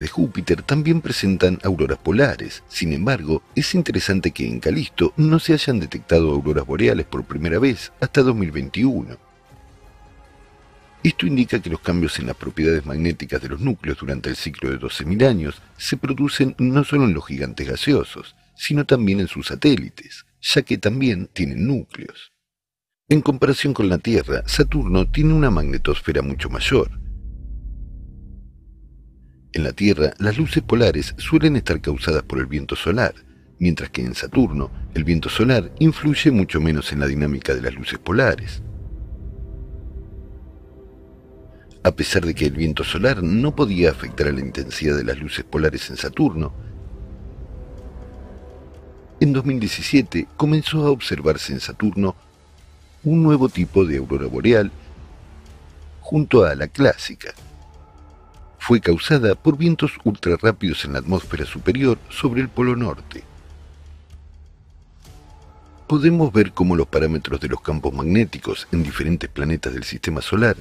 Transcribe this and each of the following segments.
de Júpiter también presentan auroras polares. Sin embargo, es interesante que en Calisto no se hayan detectado auroras boreales por primera vez hasta 2021. Esto indica que los cambios en las propiedades magnéticas de los núcleos durante el ciclo de 12.000 años se producen no solo en los gigantes gaseosos, sino también en sus satélites, ya que también tienen núcleos. En comparación con la Tierra, Saturno tiene una magnetosfera mucho mayor. En la Tierra, las luces polares suelen estar causadas por el viento solar, mientras que en Saturno, el viento solar influye mucho menos en la dinámica de las luces polares. A pesar de que el viento solar no podía afectar a la intensidad de las luces polares en Saturno, en 2017 comenzó a observarse en Saturno un nuevo tipo de aurora boreal junto a la clásica. Fue causada por vientos ultrarrápidos en la atmósfera superior sobre el Polo Norte. Podemos ver cómo los parámetros de los campos magnéticos en diferentes planetas del Sistema Solar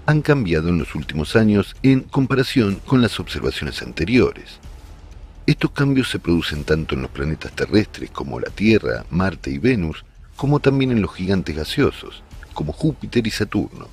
han cambiado en los últimos años en comparación con las observaciones anteriores. Estos cambios se producen tanto en los planetas terrestres como la Tierra, Marte y Venus, como también en los gigantes gaseosos, como Júpiter y Saturno,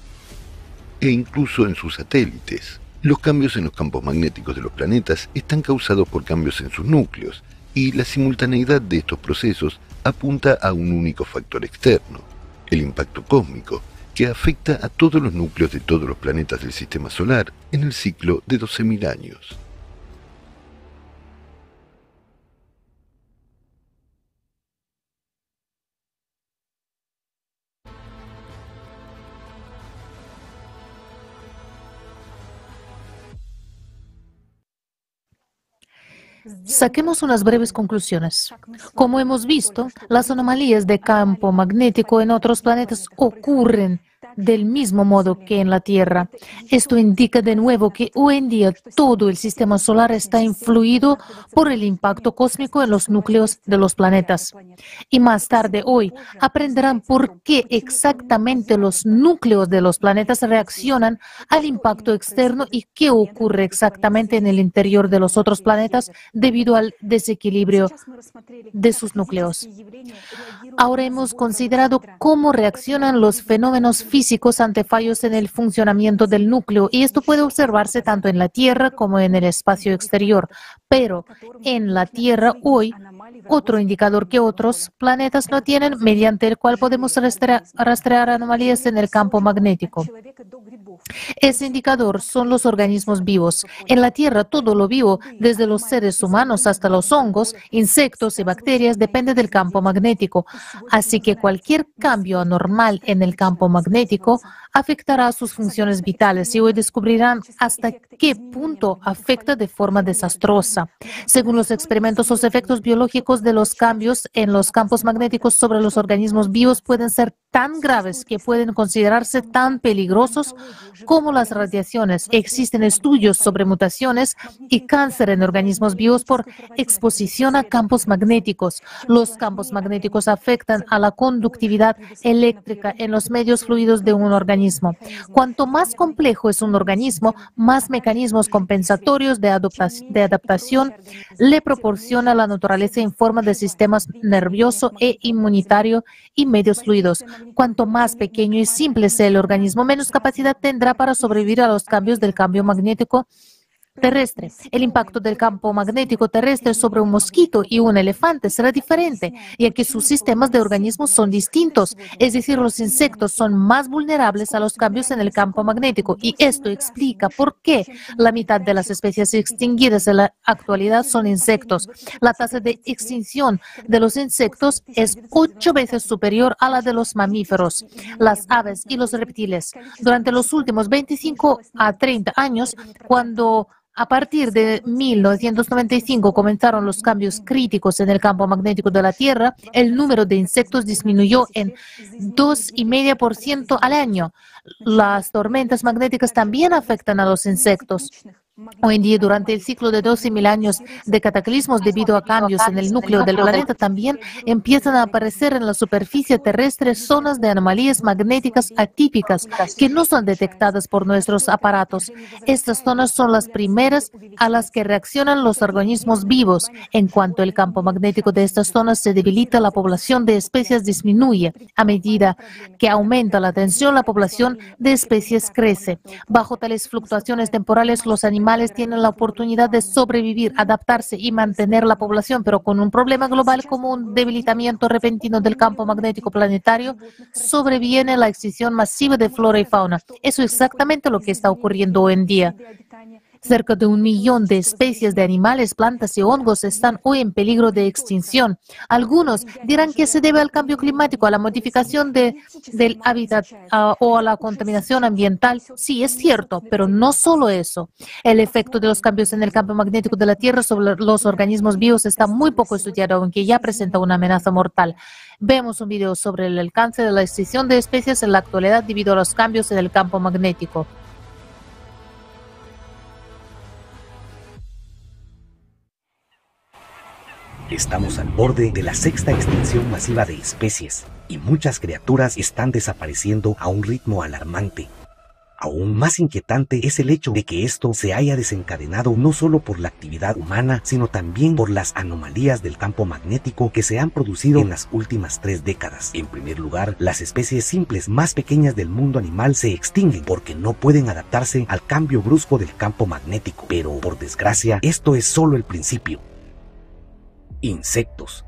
e incluso en sus satélites. Los cambios en los campos magnéticos de los planetas están causados por cambios en sus núcleos, y la simultaneidad de estos procesos apunta a un único factor externo, el impacto cósmico, que afecta a todos los núcleos de todos los planetas del Sistema Solar en el ciclo de 12.000 años. Saquemos unas breves conclusiones. Como hemos visto, las anomalías de campo magnético en otros planetas ocurren del mismo modo que en la Tierra. Esto indica de nuevo que hoy en día todo el sistema solar está influido por el impacto cósmico en los núcleos de los planetas. Y más tarde hoy aprenderán por qué exactamente los núcleos de los planetas reaccionan al impacto externo y qué ocurre exactamente en el interior de los otros planetas debido al desequilibrio de sus núcleos. Ahora hemos considerado cómo reaccionan los fenómenos físicos ante fallos en el funcionamiento del núcleo, y esto puede observarse tanto en la Tierra como en el espacio exterior. Pero en la Tierra hoy, otro indicador que otros planetas no tienen, mediante el cual podemos rastrear anomalías en el campo magnético. Ese indicador son los organismos vivos. En la Tierra, todo lo vivo, desde los seres humanos hasta los hongos, insectos y bacterias, depende del campo magnético. Así que cualquier cambio anormal en el campo magnético afectará sus funciones vitales, y hoy descubrirán hasta qué punto afecta de forma desastrosa. Según los experimentos, los efectos biológicos de los cambios en los campos magnéticos sobre los organismos vivos pueden ser tan graves que pueden considerarse tan peligrosos como las radiaciones. Existen estudios sobre mutaciones y cáncer en organismos vivos por exposición a campos magnéticos. Los campos magnéticos afectan a la conductividad eléctrica en los medios fluidos de un organismo. Cuanto más complejo es un organismo, más mecanismos compensatorios de adaptación le proporciona la naturaleza en forma de sistemas nervioso e inmunitario y medios fluidos. Cuanto más pequeño y simple sea el organismo, menos capacidad tendrá para sobrevivir a los cambios del cambio magnético terrestre. El impacto del campo magnético terrestre sobre un mosquito y un elefante será diferente, ya que sus sistemas de organismos son distintos. Es decir, los insectos son más vulnerables a los cambios en el campo magnético, y esto explica por qué la mitad de las especies extinguidas en la actualidad son insectos. La tasa de extinción de los insectos es 8 veces superior a la de los mamíferos, las aves y los reptiles. Durante los últimos 25 a 30 años, cuando a partir de 1995 comenzaron los cambios críticos en el campo magnético de la Tierra, el número de insectos disminuyó en 2,5% al año. Las tormentas magnéticas también afectan a los insectos. Hoy en día, durante el ciclo de 12.000 años de cataclismos debido a cambios en el núcleo del planeta, también empiezan a aparecer en la superficie terrestre zonas de anomalías magnéticas atípicas que no son detectadas por nuestros aparatos. Estas zonas son las primeras a las que reaccionan los organismos vivos. En cuanto el campo magnético de estas zonas se debilita, la población de especies disminuye. A medida que aumenta la tensión, la población de especies crece. Bajo tales fluctuaciones temporales, los animales tienen la oportunidad de sobrevivir, adaptarse y mantener la población, pero con un problema global como un debilitamiento repentino del campo magnético planetario, sobreviene la extinción masiva de flora y fauna. Eso es exactamente lo que está ocurriendo hoy en día. Cerca de 1 millón de especies de animales, plantas y hongos están hoy en peligro de extinción. Algunos dirán que se debe al cambio climático, a la modificación del hábitat o a la contaminación ambiental. Sí, es cierto, pero no solo eso. El efecto de los cambios en el campo magnético de la Tierra sobre los organismos vivos está muy poco estudiado, aunque ya presenta una amenaza mortal. Vemos un video sobre el alcance de la extinción de especies en la actualidad debido a los cambios en el campo magnético. Estamos al borde de la sexta extinción masiva de especies y muchas criaturas están desapareciendo a un ritmo alarmante. Aún más inquietante es el hecho de que esto se haya desencadenado no solo por la actividad humana, sino también por las anomalías del campo magnético que se han producido en las últimas 3 décadas. En primer lugar, las especies simples más pequeñas del mundo animal se extinguen porque no pueden adaptarse al cambio brusco del campo magnético. Pero, por desgracia, esto es solo el principio. Insectos.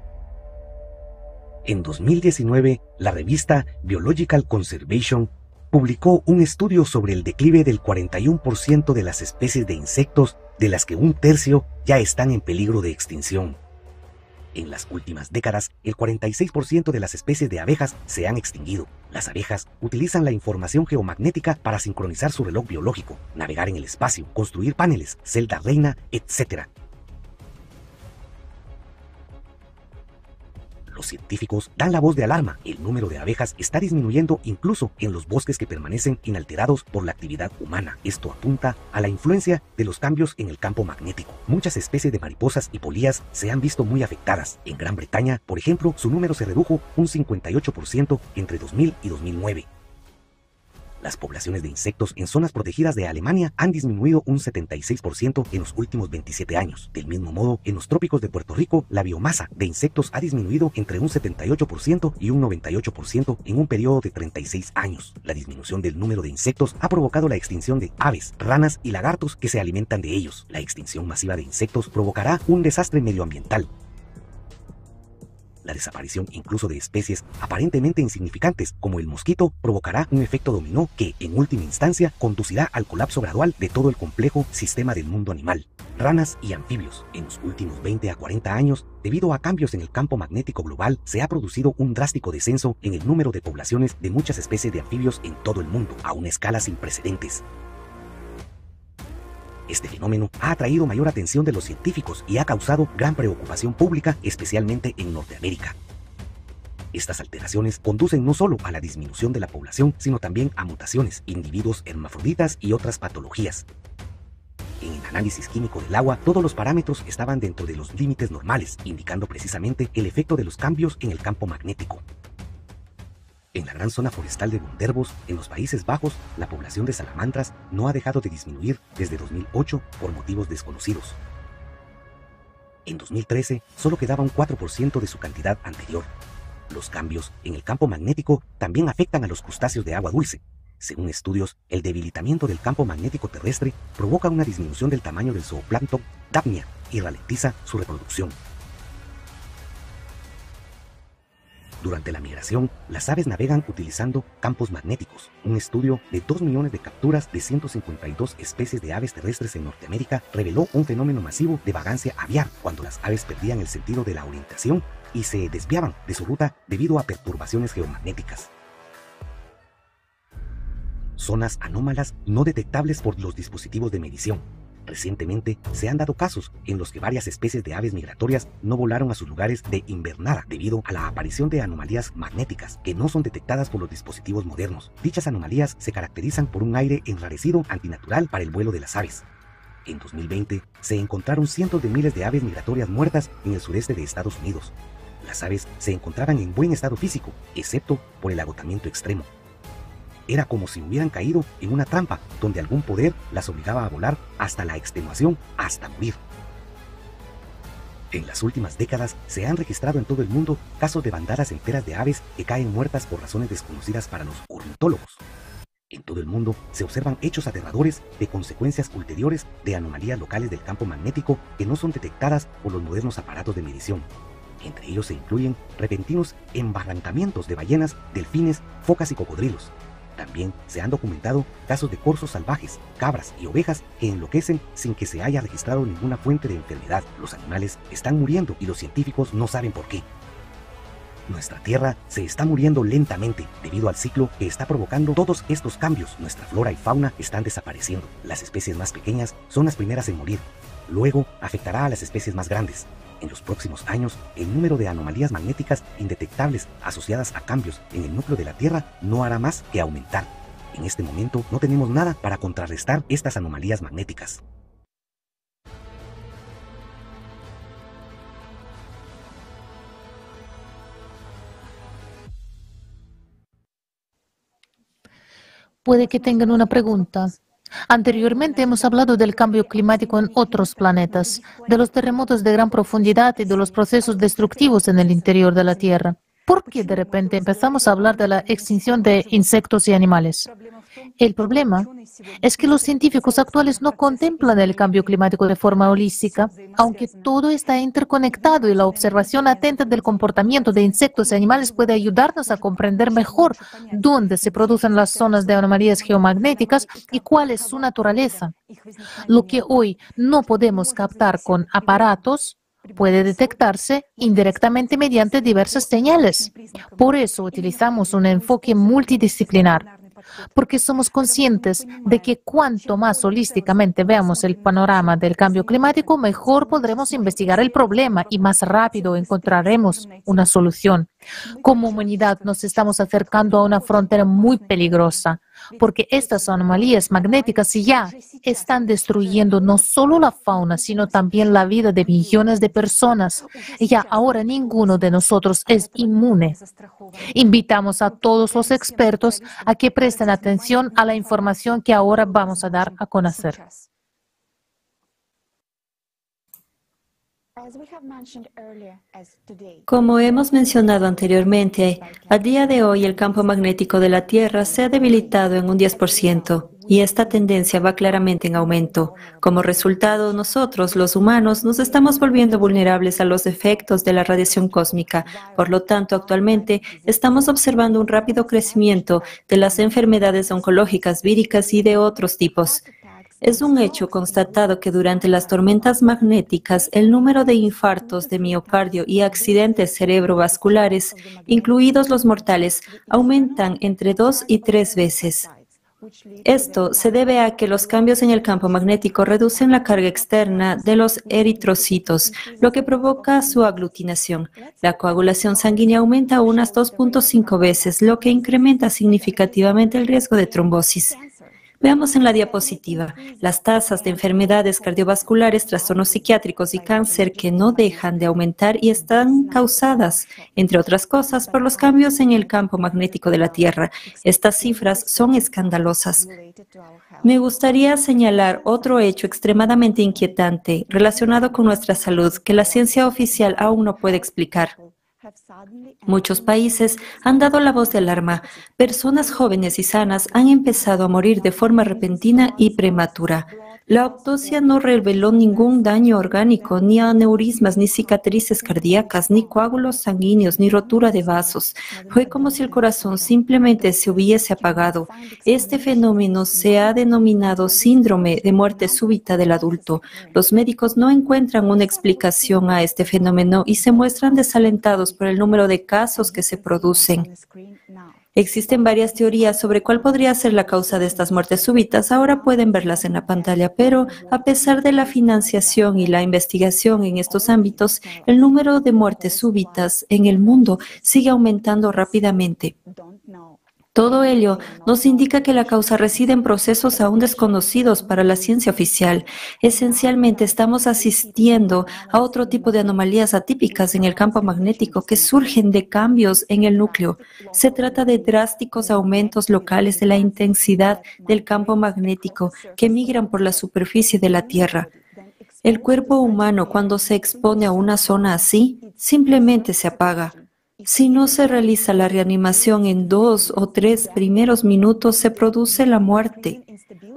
En 2019, la revista Biological Conservation publicó un estudio sobre el declive del 41% de las especies de insectos, de las que 1/3 ya están en peligro de extinción. En las últimas décadas, el 46% de las especies de abejas se han extinguido. Las abejas utilizan la información geomagnética para sincronizar su reloj biológico, navegar en el espacio, construir paneles, celda reina, etc. Los científicos dan la voz de alarma. El número de abejas está disminuyendo incluso en los bosques que permanecen inalterados por la actividad humana. Esto apunta a la influencia de los cambios en el campo magnético. Muchas especies de mariposas y polillas se han visto muy afectadas. En Gran Bretaña, por ejemplo, su número se redujo un 58% entre 2000 y 2009. Las poblaciones de insectos en zonas protegidas de Alemania han disminuido un 76% en los últimos 27 años. Del mismo modo, en los trópicos de Puerto Rico, la biomasa de insectos ha disminuido entre un 78% y un 98% en un periodo de 36 años. La disminución del número de insectos ha provocado la extinción de aves, ranas y lagartos que se alimentan de ellos. La extinción masiva de insectos provocará un desastre medioambiental. La desaparición incluso de especies aparentemente insignificantes como el mosquito provocará un efecto dominó que, en última instancia, conducirá al colapso gradual de todo el complejo sistema del mundo animal. Ranas y anfibios. En los últimos 20 a 40 años, debido a cambios en el campo magnético global, se ha producido un drástico descenso en el número de poblaciones de muchas especies de anfibios en todo el mundo, a una escala sin precedentes. Este fenómeno ha atraído mayor atención de los científicos y ha causado gran preocupación pública, especialmente en Norteamérica. Estas alteraciones conducen no solo a la disminución de la población, sino también a mutaciones, individuos hermafroditas y otras patologías. En el análisis químico del agua, todos los parámetros estaban dentro de los límites normales, indicando precisamente el efecto de los cambios en el campo magnético. En la gran zona forestal de Gunderbos, en los Países Bajos, la población de salamandras no ha dejado de disminuir desde 2008 por motivos desconocidos. En 2013, solo quedaba un 4% de su cantidad anterior. Los cambios en el campo magnético también afectan a los crustáceos de agua dulce. Según estudios, el debilitamiento del campo magnético terrestre provoca una disminución del tamaño del zooplancton Daphnia y ralentiza su reproducción. Durante la migración, las aves navegan utilizando campos magnéticos. Un estudio de 2 millones de capturas de 152 especies de aves terrestres en Norteamérica reveló un fenómeno masivo de vagancia aviar, cuando las aves perdían el sentido de la orientación y se desviaban de su ruta debido a perturbaciones geomagnéticas. Zonas anómalas no detectables por los dispositivos de medición. Recientemente se han dado casos en los que varias especies de aves migratorias no volaron a sus lugares de invernada debido a la aparición de anomalías magnéticas que no son detectadas por los dispositivos modernos. Dichas anomalías se caracterizan por un aire enrarecido antinatural para el vuelo de las aves. En 2020 se encontraron cientos de miles de aves migratorias muertas en el sureste de Estados Unidos. Las aves se encontraban en buen estado físico, excepto por el agotamiento extremo. Era como si hubieran caído en una trampa donde algún poder las obligaba a volar hasta la extenuación, hasta morir. En las últimas décadas se han registrado en todo el mundo casos de bandadas enteras de aves que caen muertas por razones desconocidas para los ornitólogos. En todo el mundo se observan hechos aterradores de consecuencias ulteriores de anomalías locales del campo magnético que no son detectadas por los modernos aparatos de medición. Entre ellos se incluyen repentinos embarrancamientos de ballenas, delfines, focas y cocodrilos. También se han documentado casos de corzos salvajes, cabras y ovejas que enloquecen sin que se haya registrado ninguna fuente de enfermedad. Los animales están muriendo y los científicos no saben por qué. Nuestra Tierra se está muriendo lentamente debido al ciclo que está provocando todos estos cambios. Nuestra flora y fauna están desapareciendo. Las especies más pequeñas son las primeras en morir. Luego afectará a las especies más grandes. En los próximos años, el número de anomalías magnéticas indetectables asociadas a cambios en el núcleo de la Tierra no hará más que aumentar. En este momento no tenemos nada para contrarrestar estas anomalías magnéticas. Puede que tengan una pregunta. Anteriormente hemos hablado del cambio climático en otros planetas, de los terremotos de gran profundidad y de los procesos destructivos en el interior de la Tierra. ¿Por qué de repente empezamos a hablar de la extinción de insectos y animales? El problema es que los científicos actuales no contemplan el cambio climático de forma holística, aunque todo está interconectado y la observación atenta del comportamiento de insectos y animales puede ayudarnos a comprender mejor dónde se producen las zonas de anomalías geomagnéticas y cuál es su naturaleza. Lo que hoy no podemos captar con aparatos puede detectarse indirectamente mediante diversas señales. Por eso utilizamos un enfoque multidisciplinar, porque somos conscientes de que cuanto más holísticamente veamos el panorama del cambio climático, mejor podremos investigar el problema y más rápido encontraremos una solución. Como humanidad nos estamos acercando a una frontera muy peligrosa, porque estas anomalías magnéticas ya están destruyendo no solo la fauna, sino también la vida de millones de personas. Ya ahora ninguno de nosotros es inmune. Invitamos a todos los expertos a que presten atención a la información que ahora vamos a dar a conocer. Como hemos mencionado anteriormente, a día de hoy el campo magnético de la Tierra se ha debilitado en un 10% y esta tendencia va claramente en aumento. Como resultado, nosotros, los humanos, nos estamos volviendo vulnerables a los efectos de la radiación cósmica. Por lo tanto, actualmente estamos observando un rápido crecimiento de las enfermedades oncológicas, víricas y de otros tipos. Es un hecho constatado que durante las tormentas magnéticas el número de infartos de miocardio y accidentes cerebrovasculares, incluidos los mortales, aumentan entre 2 y 3 veces. Esto se debe a que los cambios en el campo magnético reducen la carga externa de los eritrocitos, lo que provoca su aglutinación. La coagulación sanguínea aumenta unas 2.5 veces, lo que incrementa significativamente el riesgo de trombosis. Veamos en la diapositiva las tasas de enfermedades cardiovasculares, trastornos psiquiátricos y cáncer que no dejan de aumentar y están causadas, entre otras cosas, por los cambios en el campo magnético de la Tierra. Estas cifras son escandalosas. Me gustaría señalar otro hecho extremadamente inquietante relacionado con nuestra salud que la ciencia oficial aún no puede explicar. Muchos países han dado la voz de alarma. Personas jóvenes y sanas han empezado a morir de forma repentina y prematura. La autopsia no reveló ningún daño orgánico, ni aneurismas, ni cicatrices cardíacas, ni coágulos sanguíneos, ni rotura de vasos. Fue como si el corazón simplemente se hubiese apagado. Este fenómeno se ha denominado síndrome de muerte súbita del adulto. Los médicos no encuentran una explicación a este fenómeno y se muestran desalentados por el número de casos que se producen. Existen varias teorías sobre cuál podría ser la causa de estas muertes súbitas. Ahora pueden verlas en la pantalla, pero a pesar de la financiación y la investigación en estos ámbitos, el número de muertes súbitas en el mundo sigue aumentando rápidamente. Todo ello nos indica que la causa reside en procesos aún desconocidos para la ciencia oficial. Esencialmente estamos asistiendo a otro tipo de anomalías atípicas en el campo magnético que surgen de cambios en el núcleo. Se trata de drásticos aumentos locales de la intensidad del campo magnético que migran por la superficie de la Tierra. El cuerpo humano, cuando se expone a una zona así, simplemente se apaga. Si no se realiza la reanimación en 2 o 3 primeros minutos, se produce la muerte.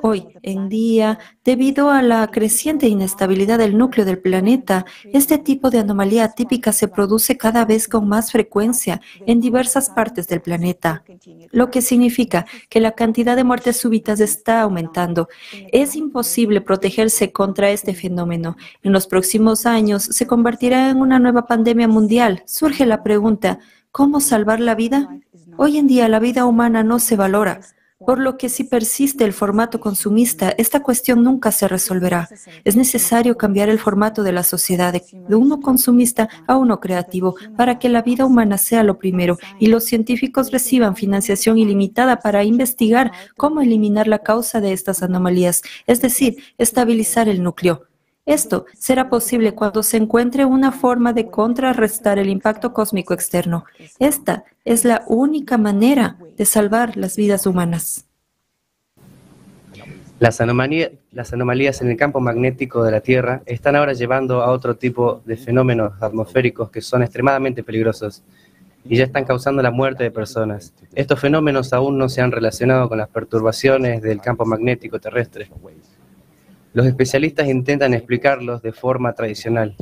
Hoy en día, debido a la creciente inestabilidad del núcleo del planeta, este tipo de anomalía atípica se produce cada vez con más frecuencia en diversas partes del planeta, lo que significa que la cantidad de muertes súbitas está aumentando. Es imposible protegerse contra este fenómeno. En los próximos años se convertirá en una nueva pandemia mundial. Surge la pregunta, ¿cómo salvar la vida? Hoy en día la vida humana no se valora, por lo que si persiste el formato consumista, esta cuestión nunca se resolverá. Es necesario cambiar el formato de la sociedad de uno consumista a uno creativo para que la vida humana sea lo primero y los científicos reciban financiación ilimitada para investigar cómo eliminar la causa de estas anomalías, es decir, estabilizar el núcleo. Esto será posible cuando se encuentre una forma de contrarrestar el impacto cósmico externo. Esta es la única manera de salvar las vidas humanas. Las anomalías en el campo magnético de la Tierra están ahora llevando a otro tipo de fenómenos atmosféricos que son extremadamente peligrosos y ya están causando la muerte de personas. Estos fenómenos aún no se han relacionado con las perturbaciones del campo magnético terrestre. Los especialistas intentan explicarlos de forma tradicional.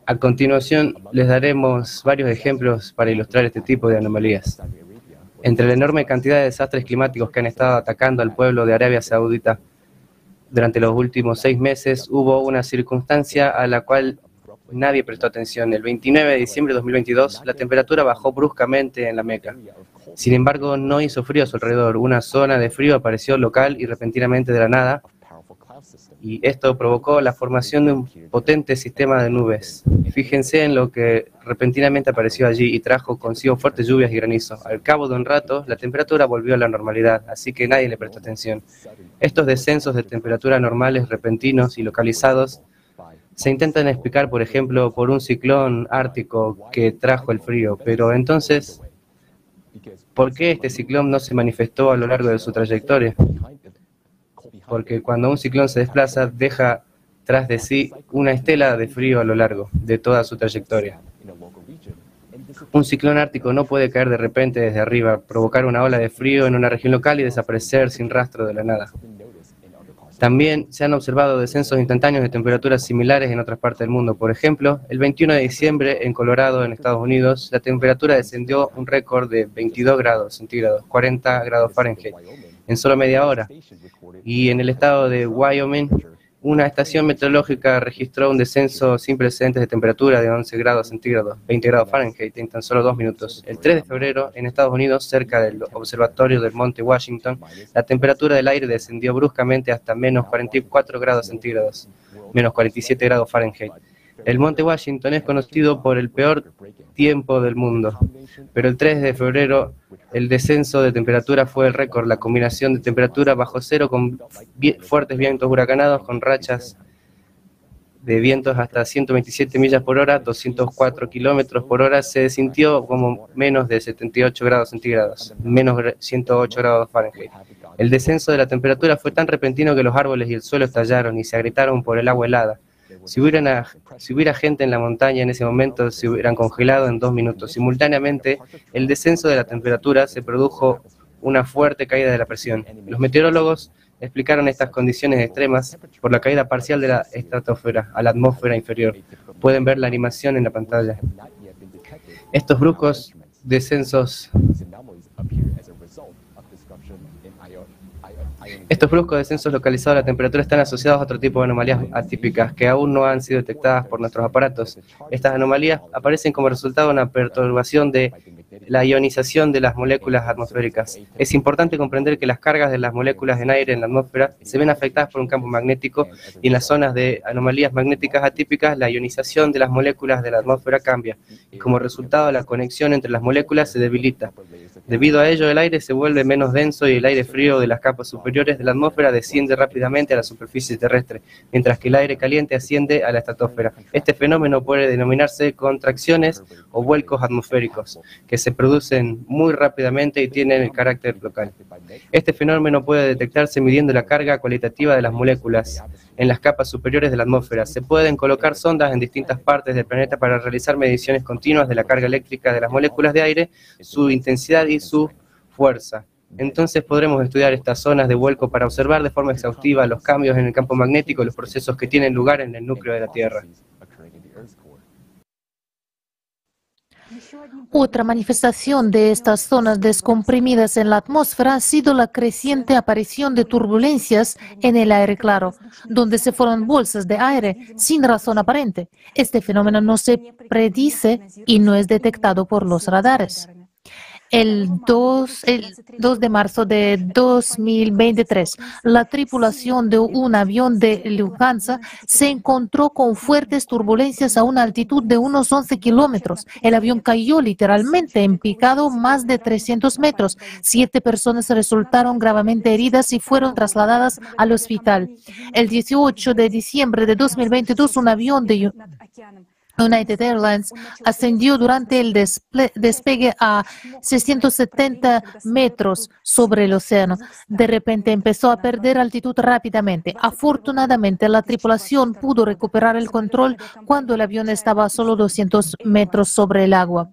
A continuación, les daremos varios ejemplos para ilustrar este tipo de anomalías. Entre la enorme cantidad de desastres climáticos que han estado atacando al pueblo de Arabia Saudita durante los últimos 6 meses, hubo una circunstancia a la cual nadie prestó atención. El 29 de diciembre de 2022, la temperatura bajó bruscamente en la Meca. Sin embargo, no hizo frío a su alrededor. Una zona de frío apareció local y repentinamente de la nada, y esto provocó la formación de un potente sistema de nubes. Fíjense en lo que repentinamente apareció allí y trajo consigo fuertes lluvias y granizo. Al cabo de un rato, la temperatura volvió a la normalidad, así que nadie le prestó atención. Estos descensos de temperatura normales, repentinos y localizados se intentan explicar, por ejemplo, por un ciclón ártico que trajo el frío, pero entonces, ¿por qué este ciclón no se manifestó a lo largo de su trayectoria? Porque cuando un ciclón se desplaza, deja tras de sí una estela de frío a lo largo de toda su trayectoria. Un ciclón ártico no puede caer de repente desde arriba, provocar una ola de frío en una región local y desaparecer sin rastro de la nada. También se han observado descensos instantáneos de temperaturas similares en otras partes del mundo. Por ejemplo, el 21 de diciembre en Colorado, en Estados Unidos, la temperatura descendió un récord de 22 grados centígrados, 40 grados Fahrenheit, en solo media hora. Y en el estado de Wyoming, una estación meteorológica registró un descenso sin precedentes de temperatura de 11 grados centígrados, 20 grados Fahrenheit, en tan solo 2 minutos. El 3 de febrero, en Estados Unidos, cerca del observatorio del Monte Washington, la temperatura del aire descendió bruscamente hasta menos 44 grados centígrados, menos 47 grados Fahrenheit. El Monte Washington es conocido por el peor tiempo del mundo, pero el 3 de febrero el descenso de temperatura fue el récord. La combinación de temperatura bajo cero con fuertes vientos huracanados con rachas de vientos hasta 127 millas por hora, 204 kilómetros por hora, se sintió como menos de 78 grados centígrados, menos 108 grados Fahrenheit. El descenso de la temperatura fue tan repentino que los árboles y el suelo estallaron y se agrietaron por el agua helada. Si hubiera gente en la montaña en ese momento, se hubieran congelado en 2 minutos. Simultáneamente, el descenso de la temperatura se produjo una fuerte caída de la presión. Los meteorólogos explicaron estas condiciones extremas por la caída parcial de la estratosfera a la atmósfera inferior. Pueden ver la animación en la pantalla. Estos bruscos descensos localizados a la temperatura están asociados a otro tipo de anomalías atípicas que aún no han sido detectadas por nuestros aparatos. Estas anomalías aparecen como resultado de una perturbación de la ionización de las moléculas atmosféricas. Es importante comprender que las cargas de las moléculas en aire en la atmósfera se ven afectadas por un campo magnético y en las zonas de anomalías magnéticas atípicas la ionización de las moléculas de la atmósfera cambia y como resultado la conexión entre las moléculas se debilita. Debido a ello el aire se vuelve menos denso y el aire frío de las capas superiores de la atmósfera desciende rápidamente a la superficie terrestre, mientras que el aire caliente asciende a la estratosfera. Este fenómeno puede denominarse contracciones o vuelcos atmosféricos, que se producen muy rápidamente y tienen el carácter local. Este fenómeno puede detectarse midiendo la carga cualitativa de las moléculas en las capas superiores de la atmósfera. Se pueden colocar sondas en distintas partes del planeta para realizar mediciones continuas de la carga eléctrica de las moléculas de aire, su intensidad y su fuerza. Entonces podremos estudiar estas zonas de vuelco para observar de forma exhaustiva los cambios en el campo magnético y los procesos que tienen lugar en el núcleo de la Tierra. Otra manifestación de estas zonas descomprimidas en la atmósfera ha sido la creciente aparición de turbulencias en el aire claro, donde se forman bolsas de aire sin razón aparente. Este fenómeno no se predice y no es detectado por los radares. El 2 de marzo de 2023, la tripulación de un avión de Lufthansa se encontró con fuertes turbulencias a una altitud de unos 11 kilómetros. El avión cayó literalmente en picado más de 300 metros. 7 personas resultaron gravemente heridas y fueron trasladadas al hospital. El 18 de diciembre de 2022, un avión de United Airlines ascendió durante el despegue a 670 metros sobre el océano. De repente empezó a perder altitud rápidamente. Afortunadamente, la tripulación pudo recuperar el control cuando el avión estaba a solo 200 metros sobre el agua.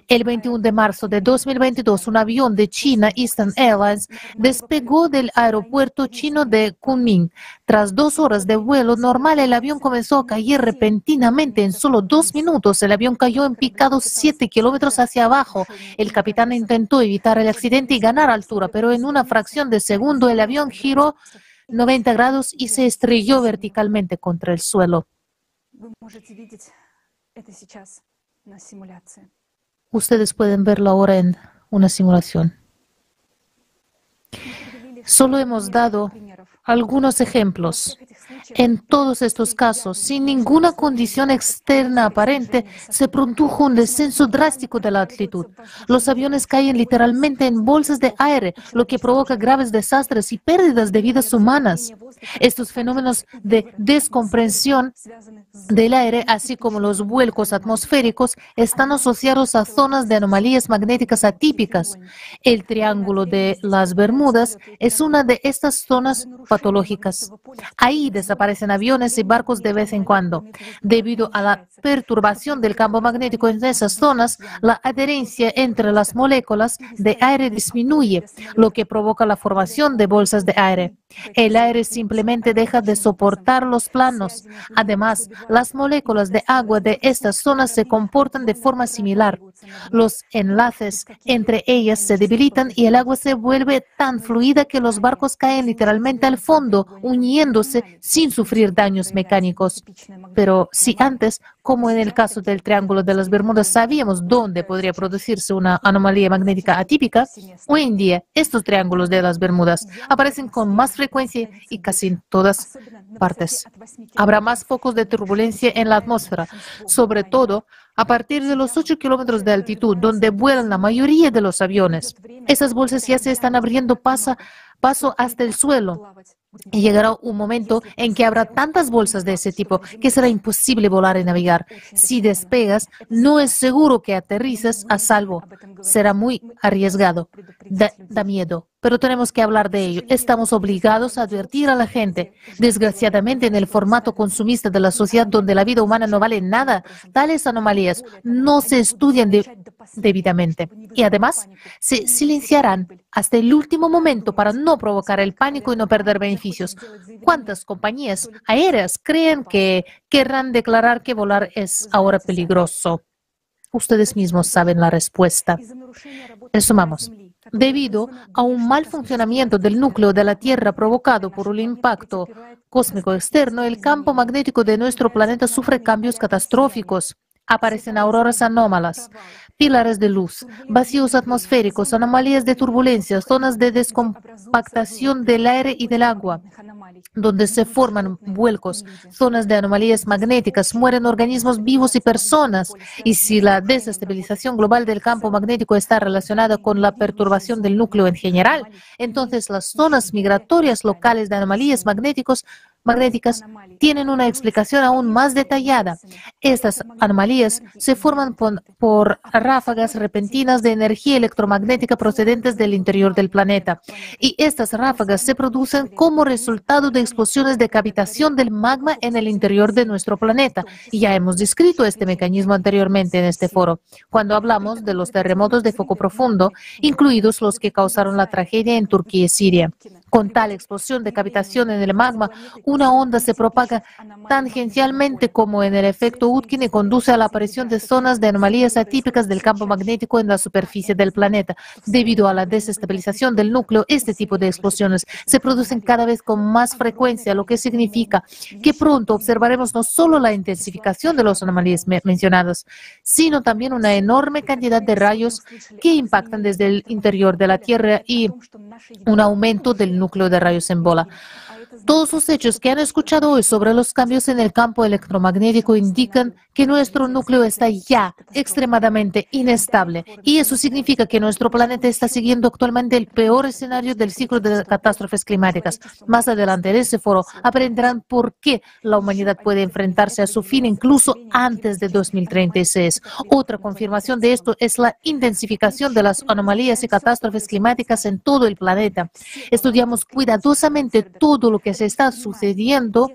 El 21 de marzo de 2022, un avión de China Eastern Airlines despegó del aeropuerto chino de Kunming. Tras 2 horas de vuelo normal, el avión comenzó a caer repentinamente. En solo 2 minutos, el avión cayó en picado 7 kilómetros hacia abajo. El capitán intentó evitar el accidente y ganar altura, pero en una fracción de segundo el avión giró 90 grados y se estrelló verticalmente contra el suelo. Ustedes pueden verlo ahora en una simulación. Solo hemos dado algunos ejemplos. En todos estos casos, sin ninguna condición externa aparente, se produjo un descenso drástico de la altitud. Los aviones caen literalmente en bolsas de aire, lo que provoca graves desastres y pérdidas de vidas humanas. Estos fenómenos de descompresión del aire, así como los vuelcos atmosféricos, están asociados a zonas de anomalías magnéticas atípicas. El Triángulo de las Bermudas es una de estas zonas patológicas. Ahí desaparecen aviones y barcos de vez en cuando. Debido a la perturbación del campo magnético en esas zonas, la adherencia entre las moléculas de aire disminuye, lo que provoca la formación de bolsas de aire. El aire simplemente deja de soportar los planos. Además, las moléculas de agua de estas zonas se comportan de forma similar. Los enlaces entre ellas se debilitan y el agua se vuelve tan fluida que los barcos caen literalmente al fondo, uniéndose sin sufrir daños mecánicos. Pero si antes, como en el caso del Triángulo de las Bermudas, sabíamos dónde podría producirse una anomalía magnética atípica, hoy en día estos triángulos de las Bermudas aparecen con más frecuencia y casi en todas partes. Habrá más focos de turbulencia en la atmósfera, sobre todo a partir de los 8 kilómetros de altitud, donde vuelan la mayoría de los aviones. Esas bolsas ya se están abriendo paso hasta el suelo. Y llegará un momento en que habrá tantas bolsas de ese tipo que será imposible volar y navegar. Si despegas, no es seguro que aterrices a salvo. Será muy arriesgado. Da miedo. Pero tenemos que hablar de ello. Estamos obligados a advertir a la gente. Desgraciadamente, en el formato consumista de la sociedad donde la vida humana no vale nada, tales anomalías no se estudian debidamente. Y además, se silenciarán hasta el último momento para no provocar el pánico y no perder beneficios. ¿Cuántas compañías aéreas creen que querrán declarar que volar es ahora peligroso? Ustedes mismos saben la respuesta. Resumamos. Debido a un mal funcionamiento del núcleo de la Tierra provocado por un impacto cósmico externo, el campo magnético de nuestro planeta sufre cambios catastróficos. Aparecen auroras anómalas, pilares de luz, vacíos atmosféricos, anomalías de turbulencia, zonas de descompactación del aire y del agua, donde se forman vuelcos, zonas de anomalías magnéticas, mueren organismos vivos y personas. Y si la desestabilización global del campo magnético está relacionada con la perturbación del núcleo en general, entonces las zonas migratorias locales de anomalías magnéticas tienen una explicación aún más detallada. Estas anomalías se forman por ráfagas repentinas de energía electromagnética procedentes del interior del planeta. Y estas ráfagas se producen como resultado de explosiones de cavitación del magma en el interior de nuestro planeta. Y ya hemos descrito este mecanismo anteriormente en este foro, cuando hablamos de los terremotos de foco profundo, incluidos los que causaron la tragedia en Turquía y Siria. Con tal explosión de cavitación en el magma, una onda se propaga tangencialmente como en el efecto Utkin y conduce a la aparición de zonas de anomalías atípicas del campo magnético en la superficie del planeta. Debido a la desestabilización del núcleo, este tipo de explosiones se producen cada vez con más frecuencia, lo que significa que pronto observaremos no solo la intensificación de las anomalías mencionadas, sino también una enorme cantidad de rayos que impactan desde el interior de la Tierra y un aumento del núcleo de rayos en bola. Todos los hechos que han escuchado hoy sobre los cambios en el campo electromagnético indican que nuestro núcleo está ya extremadamente inestable, y eso significa que nuestro planeta está siguiendo actualmente el peor escenario del ciclo de catástrofes climáticas. Más adelante en ese foro aprenderán por qué la humanidad puede enfrentarse a su fin incluso antes de 2036. Otra confirmación de esto es la intensificación de las anomalías y catástrofes climáticas en todo el planeta. Estudiamos cuidadosamente todo lo que se está sucediendo,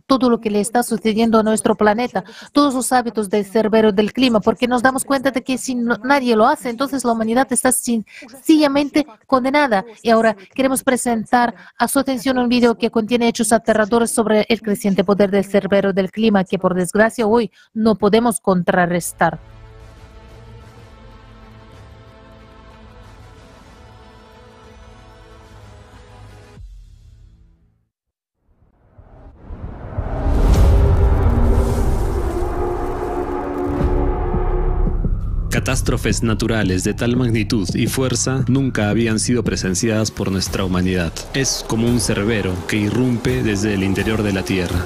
todo lo que le está sucediendo a nuestro planeta, todos los hábitos del cerbero del clima, porque nos damos cuenta de que si nadie lo hace, entonces la humanidad está sencillamente condenada. Y ahora queremos presentar a su atención un video que contiene hechos aterradores sobre el creciente poder del cerbero del clima, que por desgracia hoy no podemos contrarrestar. Catástrofes naturales de tal magnitud y fuerza nunca habían sido presenciadas por nuestra humanidad. Es como un cerbero que irrumpe desde el interior de la Tierra.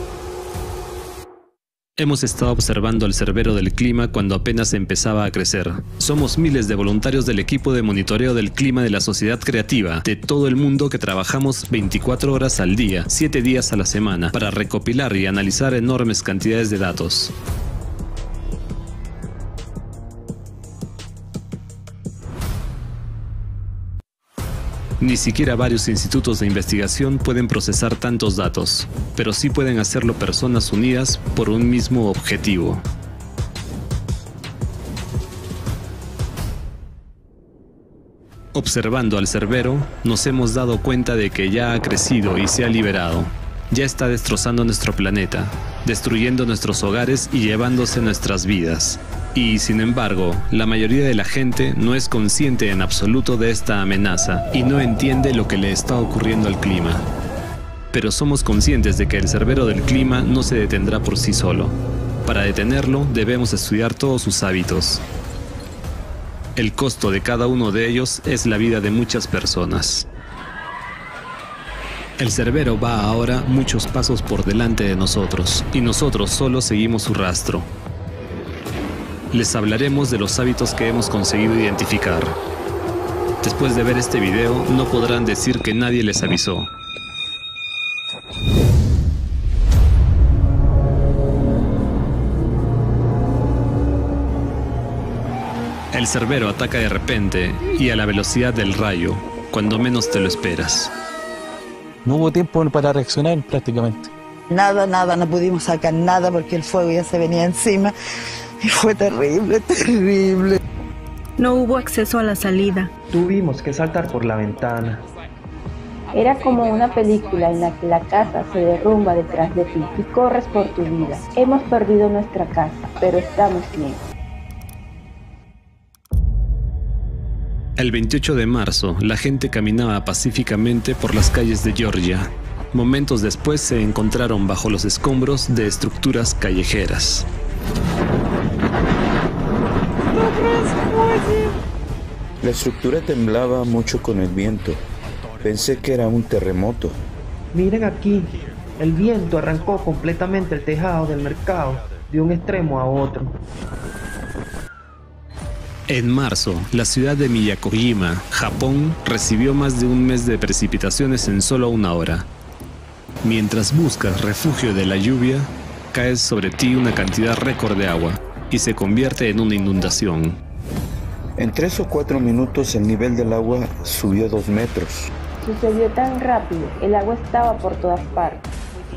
Hemos estado observando el cerbero del clima cuando apenas empezaba a crecer. Somos miles de voluntarios del equipo de monitoreo del clima de la sociedad creativa de todo el mundo que trabajamos 24 horas al día, 7 días a la semana, para recopilar y analizar enormes cantidades de datos. Ni siquiera varios institutos de investigación pueden procesar tantos datos, pero sí pueden hacerlo personas unidas por un mismo objetivo. Observando al cerbero, nos hemos dado cuenta de que ya ha crecido y se ha liberado. Ya está destrozando nuestro planeta, destruyendo nuestros hogares y llevándose nuestras vidas. Y, sin embargo, la mayoría de la gente no es consciente en absoluto de esta amenaza y no entiende lo que le está ocurriendo al clima. Pero somos conscientes de que el cerbero del clima no se detendrá por sí solo. Para detenerlo, debemos estudiar todos sus hábitos. El costo de cada uno de ellos es la vida de muchas personas. El cerbero va ahora muchos pasos por delante de nosotros, y nosotros solo seguimos su rastro. Les hablaremos de los hábitos que hemos conseguido identificar. Después de ver este video, no podrán decir que nadie les avisó. El cerbero ataca de repente y a la velocidad del rayo, cuando menos te lo esperas. No hubo tiempo para reaccionar prácticamente. Nada, no pudimos sacar nada porque el fuego ya se venía encima. Y fue terrible, terrible. No hubo acceso a la salida. Tuvimos que saltar por la ventana. Era como una película en la que la casa se derrumba detrás de ti y corres por tu vida. Hemos perdido nuestra casa, pero estamos bien. El 28 de marzo, la gente caminaba pacíficamente por las calles de Georgia. Momentos después se encontraron bajo los escombros de estructuras callejeras. La estructura temblaba mucho con el viento. Pensé que era un terremoto. Miren aquí, el viento arrancó completamente el tejado del mercado de un extremo a otro. En marzo, la ciudad de Miyakojima, Japón, recibió más de un mes de precipitaciones en solo una hora. Mientras buscas refugio de la lluvia, cae sobre ti una cantidad récord de agua y se convierte en una inundación. En 3 o 4 minutos el nivel del agua subió 2 metros. Sucedió tan rápido, el agua estaba por todas partes.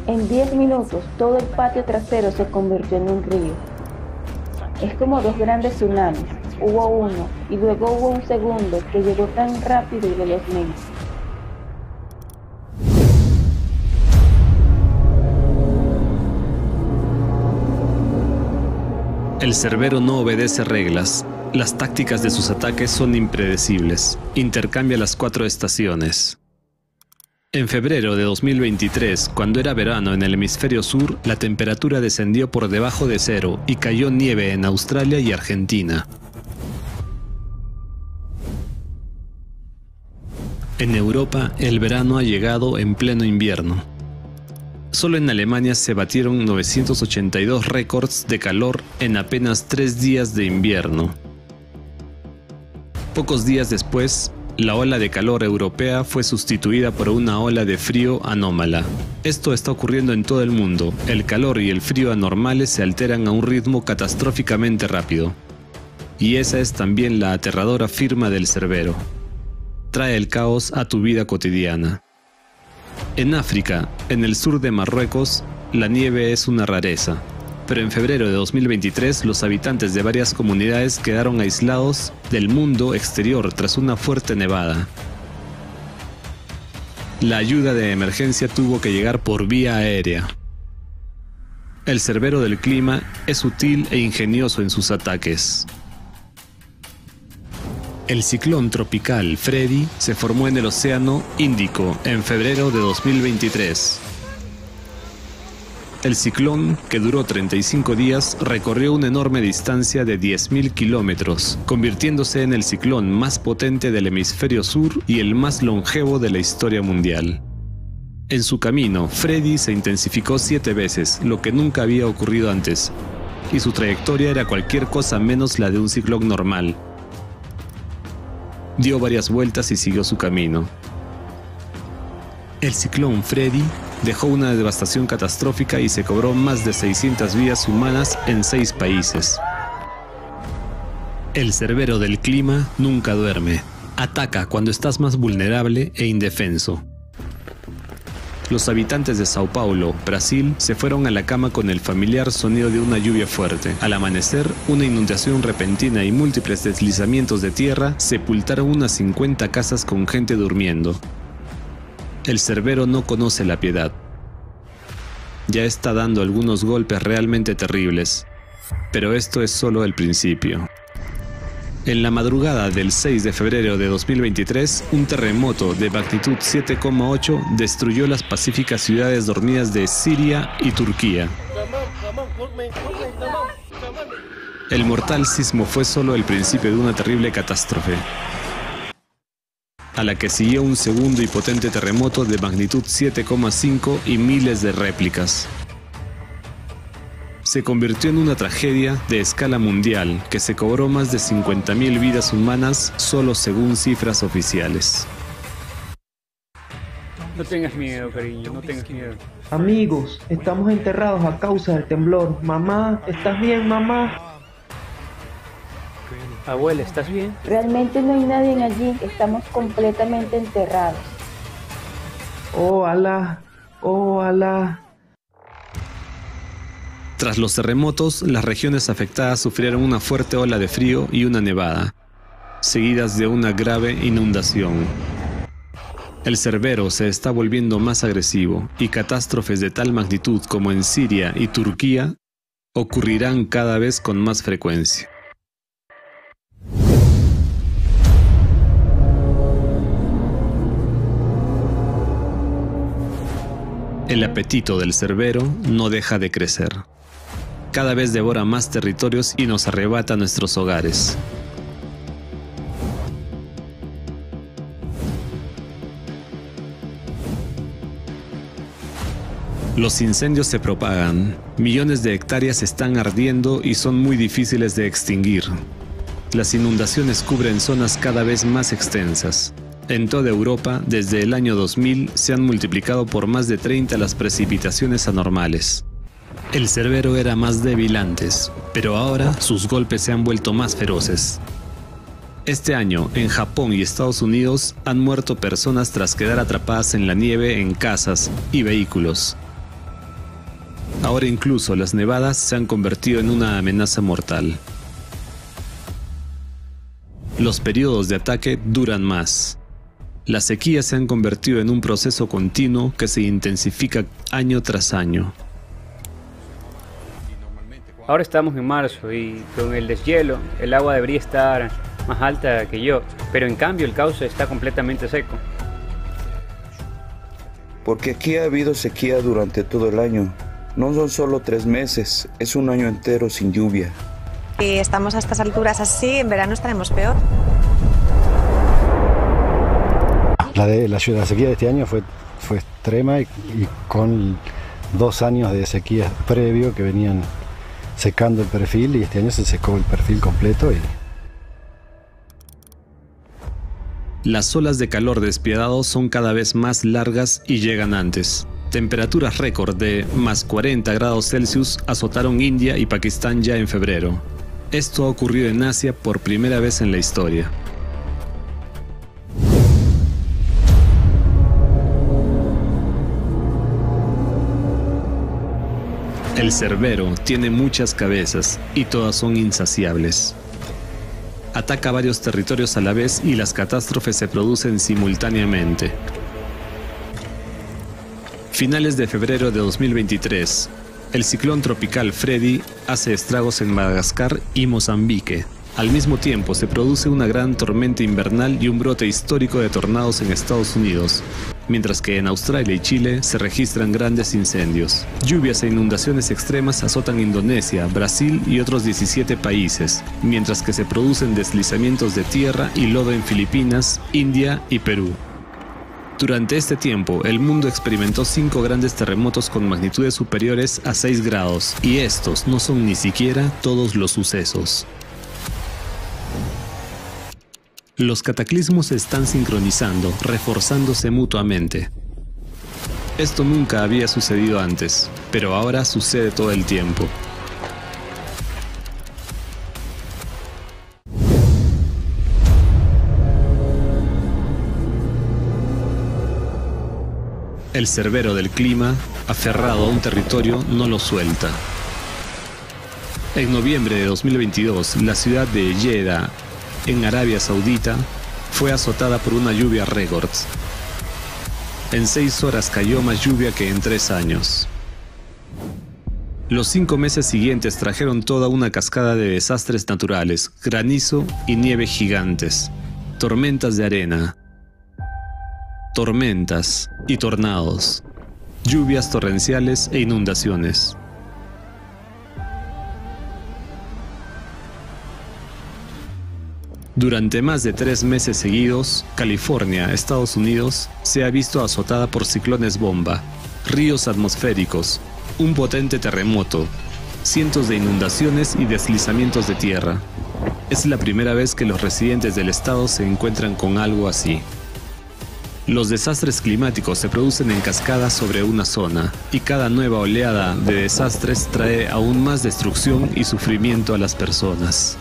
En 10 minutos todo el patio trasero se convirtió en un río. Es como 2 grandes tsunamis. Hubo uno y luego hubo un segundo que llegó tan rápido y velozmente. El Cerbero no obedece reglas. Las tácticas de sus ataques son impredecibles. Intercambia las 4 estaciones. En febrero de 2023, cuando era verano en el hemisferio sur, la temperatura descendió por debajo de 0 y cayó nieve en Australia y Argentina. En Europa, el verano ha llegado en pleno invierno. Solo en Alemania se batieron 982 récords de calor en apenas 3 días de invierno. Pocos días después, la ola de calor europea fue sustituida por una ola de frío anómala. Esto está ocurriendo en todo el mundo. El calor y el frío anormales se alteran a un ritmo catastróficamente rápido. Y esa es también la aterradora firma del Cerbero. Trae el caos a tu vida cotidiana. En África, en el sur de Marruecos, la nieve es una rareza. Pero en febrero de 2023 los habitantes de varias comunidades quedaron aislados del mundo exterior tras una fuerte nevada. La ayuda de emergencia tuvo que llegar por vía aérea. El Cerbero del clima es sutil e ingenioso en sus ataques. El ciclón tropical Freddy se formó en el Océano Índico en febrero de 2023. El ciclón, que duró 35 días, recorrió una enorme distancia de 10.000 kilómetros, convirtiéndose en el ciclón más potente del hemisferio sur y el más longevo de la historia mundial. En su camino, Freddy se intensificó 7 veces, lo que nunca había ocurrido antes, y su trayectoria era cualquier cosa menos la de un ciclón normal. Dio varias vueltas y siguió su camino. El ciclón Freddy dejó una devastación catastrófica y se cobró más de 600 vidas humanas en 6 países. El Cerbero del clima nunca duerme. Ataca cuando estás más vulnerable e indefenso. Los habitantes de Sao Paulo, Brasil, se fueron a la cama con el familiar sonido de una lluvia fuerte. Al amanecer, una inundación repentina y múltiples deslizamientos de tierra sepultaron unas 50 casas con gente durmiendo. El Cerbero no conoce la piedad. Ya está dando algunos golpes realmente terribles, pero esto es solo el principio. En la madrugada del 6 de febrero de 2023, un terremoto de magnitud 7,8 destruyó las pacíficas ciudades dormidas de Siria y Turquía. El mortal sismo fue solo el principio de una terrible catástrofe, a la que siguió un segundo y potente terremoto de magnitud 7,5 y miles de réplicas. Se convirtió en una tragedia de escala mundial que se cobró más de 50.000 vidas humanas solo según cifras oficiales. No tengas miedo, cariño, no tengas miedo. Amigos, estamos enterrados a causa del temblor. Mamá, ¿estás bien, mamá? Abuela, ¿estás bien? Realmente no hay nadie allí, estamos completamente enterrados. Oh, Alá, oh, Alá. Tras los terremotos, las regiones afectadas sufrieron una fuerte ola de frío y una nevada, seguidas de una grave inundación. El Cerbero se está volviendo más agresivo y catástrofes de tal magnitud como en Siria y Turquía ocurrirán cada vez con más frecuencia. El apetito del Cerbero no deja de crecer. Cada vez devora más territorios y nos arrebata nuestros hogares. Los incendios se propagan, millones de hectáreas están ardiendo y son muy difíciles de extinguir. Las inundaciones cubren zonas cada vez más extensas. En toda Europa, desde el año 2000, se han multiplicado por más de 30 las precipitaciones anormales. El Cerbero era más débil antes, pero ahora sus golpes se han vuelto más feroces. Este año, en Japón y Estados Unidos, han muerto personas tras quedar atrapadas en la nieve en casas y vehículos. Ahora incluso las nevadas se han convertido en una amenaza mortal. Los periodos de ataque duran más. Las sequías se han convertido en un proceso continuo que se intensifica año tras año. Ahora estamos en marzo y con el deshielo el agua debería estar más alta que yo, pero en cambio el cauce está completamente seco. Porque aquí ha habido sequía durante todo el año. No son solo 3 meses, es un año entero sin lluvia. Si estamos a estas alturas así, en verano estaremos peor. La sequía de este año fue extrema y con 2 años de sequía previo que venían secando el perfil, y este año se secó el perfil completo. Las olas de calor despiadado son cada vez más largas y llegan antes. Temperaturas récord de más 40 grados Celsius azotaron India y Pakistán ya en febrero. Esto ha ocurrido en Asia por primera vez en la historia. El Cerbero tiene muchas cabezas y todas son insaciables. Ataca varios territorios a la vez y las catástrofes se producen simultáneamente. Finales de febrero de 2023, el ciclón tropical Freddy hace estragos en Madagascar y Mozambique. Al mismo tiempo se produce una gran tormenta invernal y un brote histórico de tornados en Estados Unidos, mientras que en Australia y Chile se registran grandes incendios. Lluvias e inundaciones extremas azotan Indonesia, Brasil y otros 17 países, mientras que se producen deslizamientos de tierra y lodo en Filipinas, India y Perú. Durante este tiempo, el mundo experimentó 5 grandes terremotos con magnitudes superiores a 6 grados, y estos no son ni siquiera todos los sucesos. Los cataclismos se están sincronizando, reforzándose mutuamente. Esto nunca había sucedido antes, pero ahora sucede todo el tiempo. El Cerbero del clima, aferrado a un territorio, no lo suelta. En noviembre de 2022, la ciudad de Jeddah, en Arabia Saudita, fue azotada por una lluvia récord. En 6 horas cayó más lluvia que en 3 años. Los 5 meses siguientes trajeron toda una cascada de desastres naturales, granizo y nieve gigantes, tormentas de arena, tormentas y tornados, lluvias torrenciales e inundaciones. Durante más de 3 meses seguidos, California, Estados Unidos, se ha visto azotada por ciclones bomba, ríos atmosféricos, un potente terremoto, cientos de inundaciones y deslizamientos de tierra. Es la primera vez que los residentes del estado se encuentran con algo así. Los desastres climáticos se producen en cascadas sobre una zona, y cada nueva oleada de desastres trae aún más destrucción y sufrimiento a las personas.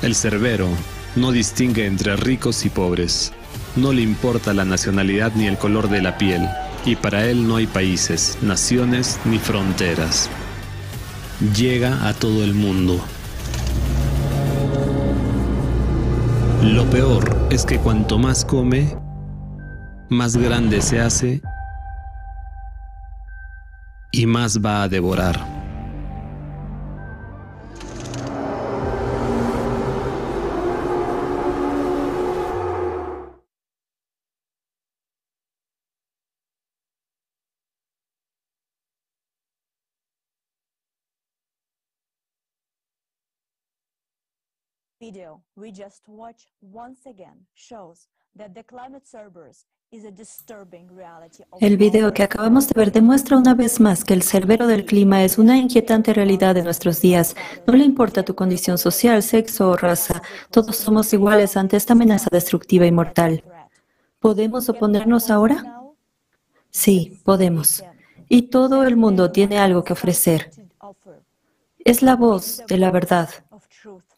El Cerbero no distingue entre ricos y pobres. No le importa la nacionalidad ni el color de la piel, y para él no hay países, naciones ni fronteras. Llega a todo el mundo. Lo peor es que cuanto más come, más grande se hace y más va a devorar. Video we just watched once again shows that the climate Cerberus El video que acabamos de ver demuestra una vez más que el cerbero del clima es una inquietante realidad de nuestros días. No le importa tu condición social, sexo o raza. Todos somos iguales ante esta amenaza destructiva y mortal. ¿Podemos oponernos ahora? Sí, podemos. Y todo el mundo tiene algo que ofrecer. Es la voz de la verdad.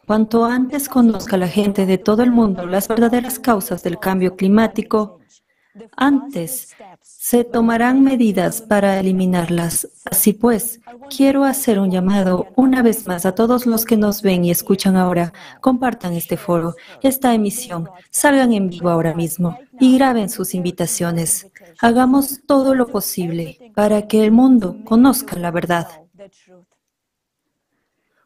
Cuanto antes conozca la gente de todo el mundo las verdaderas causas del cambio climático, antes se tomarán medidas para eliminarlas. Así pues, quiero hacer un llamado una vez más a todos los que nos ven y escuchan ahora. Compartan este foro, esta emisión, salgan en vivo ahora mismo y graben sus invitaciones. Hagamos todo lo posible para que el mundo conozca la verdad.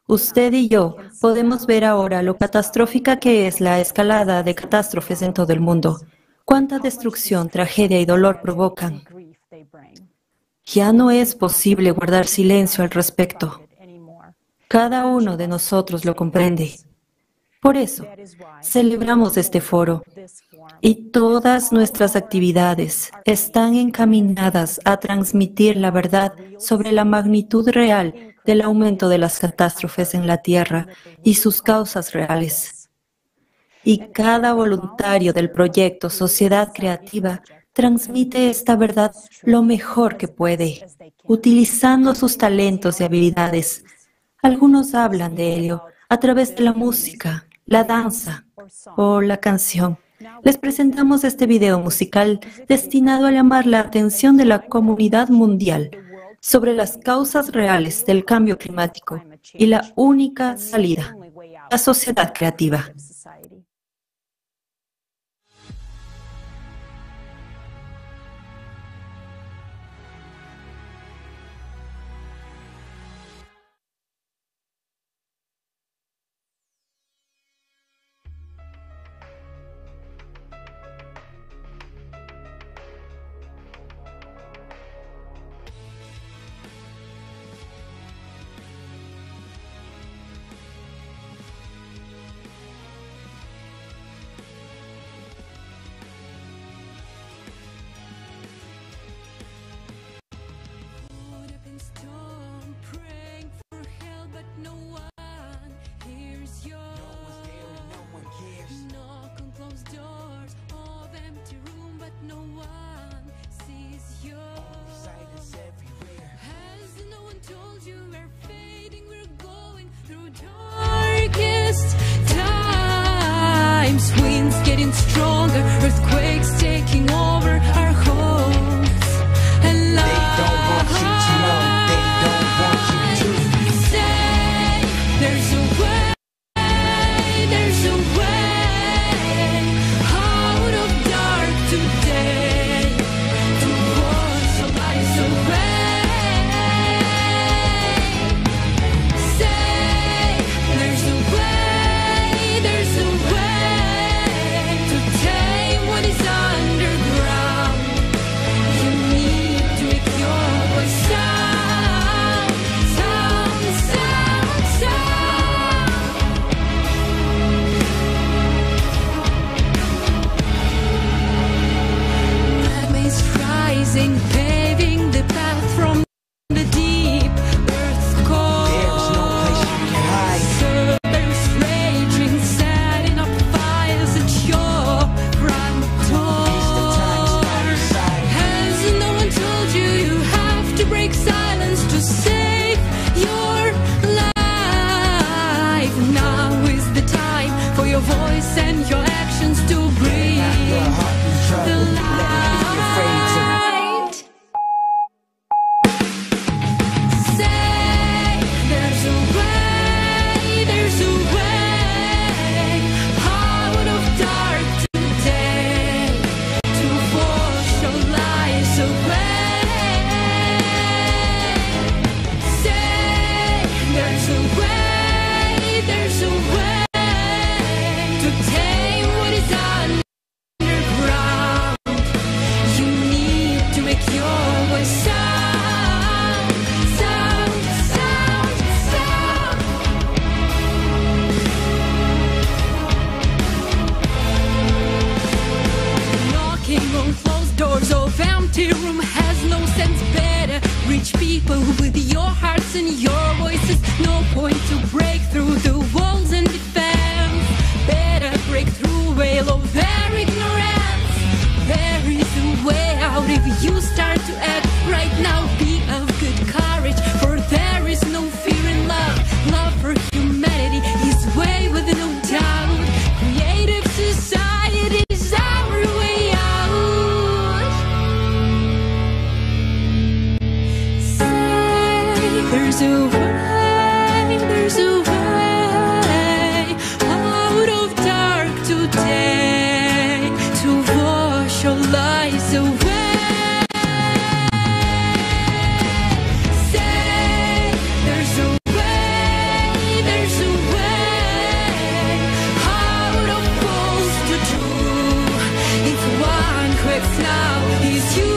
Usted y yo podemos ver ahora lo catastrófica que es la escalada de catástrofes en todo el mundo. Cuánta destrucción, tragedia y dolor provocan. Ya no es posible guardar silencio al respecto. Cada uno de nosotros lo comprende. Por eso, celebramos este foro y todas nuestras actividades están encaminadas a transmitir la verdad sobre la magnitud real del aumento de las catástrofes en la Tierra y sus causas reales. Y cada voluntario del proyecto Sociedad Creativa transmite esta verdad lo mejor que puede, utilizando sus talentos y habilidades. Algunos hablan de ello a través de la música, la danza o la canción. Les presentamos este video musical destinado a llamar la atención de la comunidad mundial sobre las causas reales del cambio climático y la única salida, la sociedad creativa. Winds getting stronger, earthquakes taking over our homes and lives. They don't want you to know, they don't want you to say there's a way, there's a way out of dark today to wash our lives away. Say there's a way, there's a way. Paving the path from the deep earth's core. There's no place you can hide. There's raging, setting up fires at your front door. Has no one told you you have to break silence to save your life? Now is the time for your voice and your actions to breathe the light. On close Now be of good courage, for there is no fear in love. Love for humanity is way with no doubt. Creative society is our way out. Say there's a way, there's a way out of dark today to wash all lies away. Say there's a way, there's a way out of false to true. If one who acts now is you.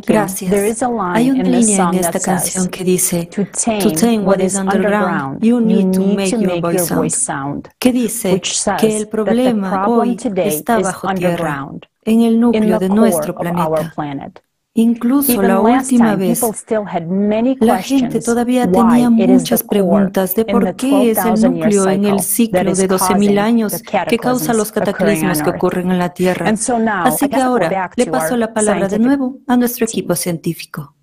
Gracias. Hay una línea en esta canción que dice, to tame what is underground, you need to make your voice sound. Que dice que el problema hoy está bajo tierra, en el núcleo de nuestro planeta. Incluso la última vez, la gente todavía tenía muchas preguntas de por qué es el núcleo en el ciclo de 12.000 años que causa los cataclismos que ocurren en la Tierra. Así que ahora le paso la palabra de nuevo a nuestro equipo científico.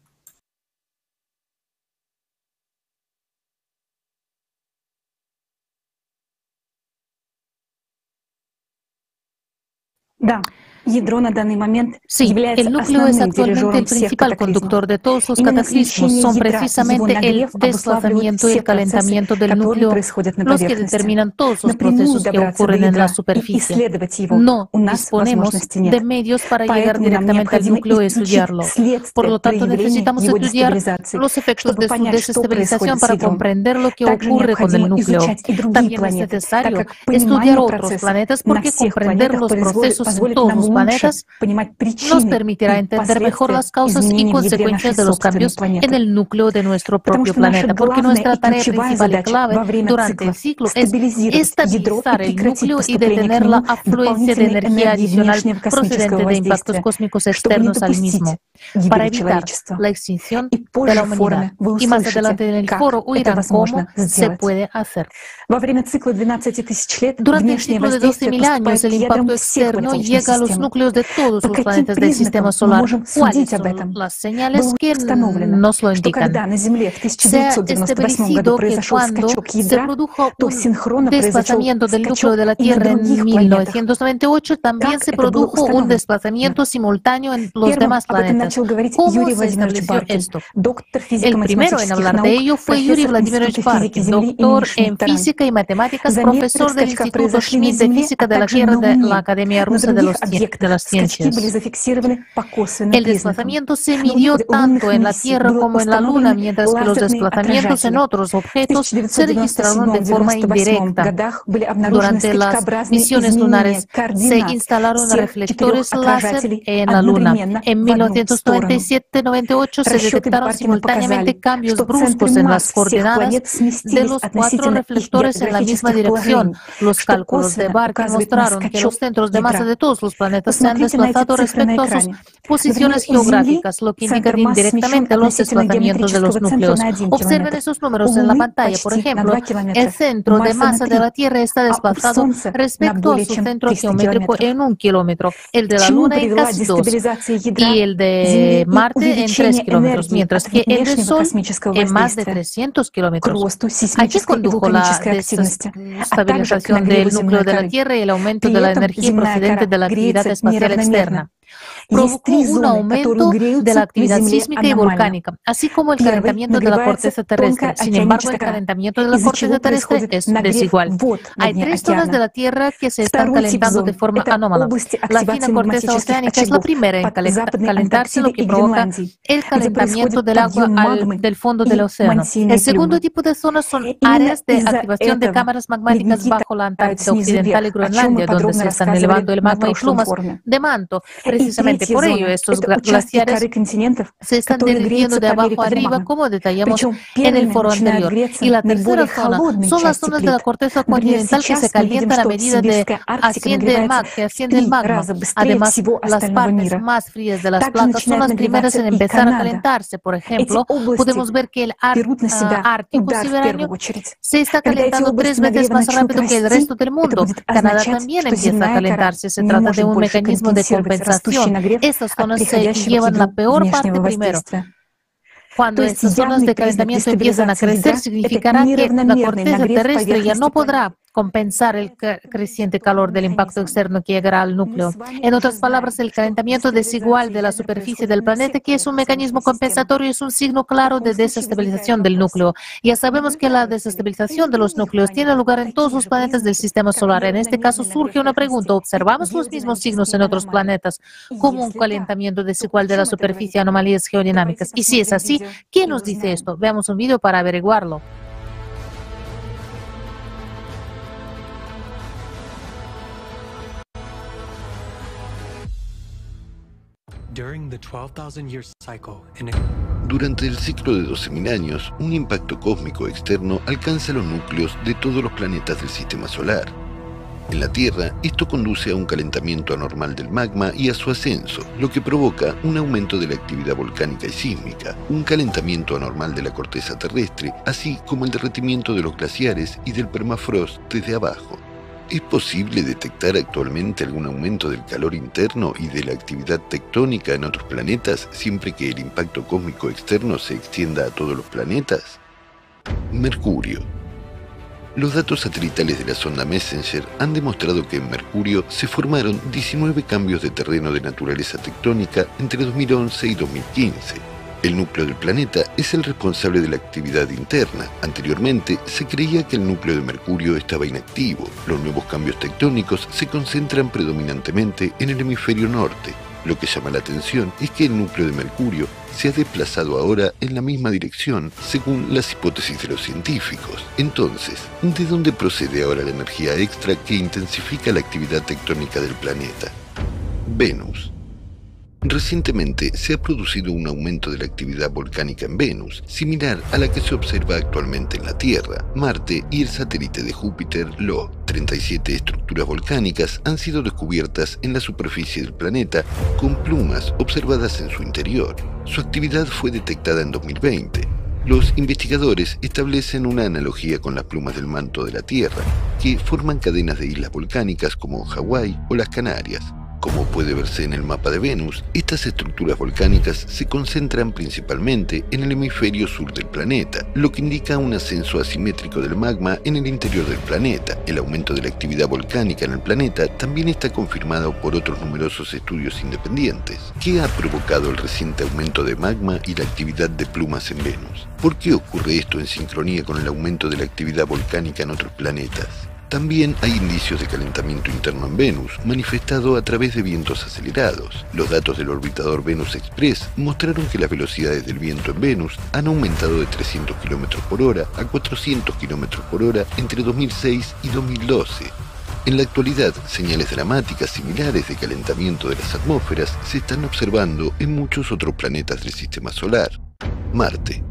Sí, el núcleo es actualmente el principal conductor de todos los cataclismos. Son precisamente el desplazamiento y el calentamiento del núcleo los que determinan todos los procesos que ocurren en la superficie. No disponemos de medios para llegar directamente al núcleo y estudiarlo. Por lo tanto, necesitamos estudiar los efectos de su desestabilización para comprender lo que ocurre con el núcleo. También es necesario estudiar otros planetas porque comprender los procesos en todos los planetas nos permitirá entender mejor las causas y consecuencias de los cambios en el núcleo de nuestro propio planeta, porque nuestra tarea principal y clave durante el ciclo es estabilizar el núcleo y detener la afluencia de energía adicional procedente de impactos cósmicos externos al mismo, para evitar la extinción de la humanidad. Y más adelante en el foro oirán cómo se puede hacer. Durante el ciclo de 12.000 años, el impacto externo llega a los núcleos de todos los planetas del sistema solar. ¿Cuáles son las señales que nos lo indican? Se ha establecido que cuando se produjo un desplazamiento del núcleo de la Tierra en 1998, también se produjo un desplazamiento simultáneo en los demás planetas. ¿Cómo se estableció esto? El primero en hablar de ello fue Yuri Vladimirovich Parkin, doctor en física y matemáticas, profesor del Instituto Schmidt de Física de la Tierra de la Academia Rusa de las Ciencias. El desplazamiento se midió tanto en la Tierra como en la Luna, mientras que los desplazamientos en otros objetos se registraron de forma indirecta. Durante las misiones lunares se instalaron reflectores láser en la Luna. En 1997-98 se detectaron simultáneamente cambios bruscos en las coordenadas de los 4 reflectores en la misma dirección. Los cálculos de Barkin mostraron que los centros de masa de todos los planetas se han desplazado respecto a sus posiciones geográficas, lo que indica indirectamente los desplazamientos de los núcleos. Observen esos números en la pantalla. Por ejemplo, el centro de masa de la Tierra está desplazado respecto a su centro geométrico en 1 kilómetro, el de la Luna en casi 2 y el de Marte en 3 kilómetros, mientras que el del Sol en más de 300 kilómetros. ¿A qué condujo la desestabilización del núcleo de la Tierra y el aumento de la energía procedente de la actividad espacial externa? provocó un aumento de la actividad sísmica y volcánica, así como el calentamiento de la corteza terrestre. Sin embargo, el calentamiento de la corteza terrestre es desigual. Hay 3 zonas de la Tierra que se están calentando de forma anómala. La fina corteza oceánica es la primera en calentarse, lo que provoca el calentamiento del agua del fondo del océano. El segundo tipo de zonas son áreas de activación de cámaras magmáticas bajo la Antártida Occidental y Groenlandia, donde se están elevando el magma y plumas de manto. Precisamente por ello, estos glaciares se están derritiendo de abajo arriba, como detallamos en el foro anterior. Y la tercera zona son las zonas de la corteza continental que se calientan a medida que asciende el magma. Además, las partes más frías de las placas son las primeras en empezar a calentarse. Por ejemplo, podemos ver que el Ártico siberiano se está calentando 3 veces más rápido que el resto del mundo. Canadá también empieza a calentarse. Se trata de un mecanismo de compensación. Estas zonas se llevan la peor parte primero. Cuando estas zonas de calentamiento empiezan a crecer, significará que la corteza terrestre ya no podrá compensar el creciente calor del impacto externo que llegará al núcleo. En otras palabras, el calentamiento desigual de la superficie del planeta, que es un mecanismo compensatorio, es un signo claro de desestabilización del núcleo. Ya sabemos que la desestabilización de los núcleos tiene lugar en todos los planetas del sistema solar. En este caso surge una pregunta: ¿observamos los mismos signos en otros planetas, como un calentamiento desigual de la superficie, anomalías geodinámicas? Y si es así, ¿qué nos dice esto? Veamos un video para averiguarlo. Durante el ciclo de 12.000 años, un impacto cósmico externo alcanza los núcleos de todos los planetas del sistema solar. En la Tierra, esto conduce a un calentamiento anormal del magma y a su ascenso, lo que provoca un aumento de la actividad volcánica y sísmica, un calentamiento anormal de la corteza terrestre, así como el derretimiento de los glaciares y del permafrost desde abajo. ¿Es posible detectar actualmente algún aumento del calor interno y de la actividad tectónica en otros planetas siempre que el impacto cósmico externo se extienda a todos los planetas? Mercurio. Los datos satelitales de la sonda Messenger han demostrado que en Mercurio se formaron 19 cambios de terreno de naturaleza tectónica entre 2011 y 2015. El núcleo del planeta es el responsable de la actividad interna. Anteriormente, se creía que el núcleo de Mercurio estaba inactivo. Los nuevos cambios tectónicos se concentran predominantemente en el hemisferio norte. Lo que llama la atención es que el núcleo de Mercurio se ha desplazado ahora en la misma dirección, según las hipótesis de los científicos. Entonces, ¿de dónde procede ahora la energía extra que intensifica la actividad tectónica del planeta? Venus. Recientemente se ha producido un aumento de la actividad volcánica en Venus, similar a la que se observa actualmente en la Tierra, Marte y el satélite de Júpiter, Io. 37 estructuras volcánicas han sido descubiertas en la superficie del planeta, con plumas observadas en su interior. Su actividad fue detectada en 2020. Los investigadores establecen una analogía con las plumas del manto de la Tierra, que forman cadenas de islas volcánicas como Hawái o las Canarias. Como puede verse en el mapa de Venus, estas estructuras volcánicas se concentran principalmente en el hemisferio sur del planeta, lo que indica un ascenso asimétrico del magma en el interior del planeta. El aumento de la actividad volcánica en el planeta también está confirmado por otros numerosos estudios independientes. ¿Qué ha provocado el reciente aumento de magma y la actividad de plumas en Venus? ¿Por qué ocurre esto en sincronía con el aumento de la actividad volcánica en otros planetas? También hay indicios de calentamiento interno en Venus, manifestado a través de vientos acelerados. Los datos del orbitador Venus Express mostraron que las velocidades del viento en Venus han aumentado de 300 km por hora a 400 km por hora entre 2006 y 2012. En la actualidad, señales dramáticas similares de calentamiento de las atmósferas se están observando en muchos otros planetas del sistema solar. Marte.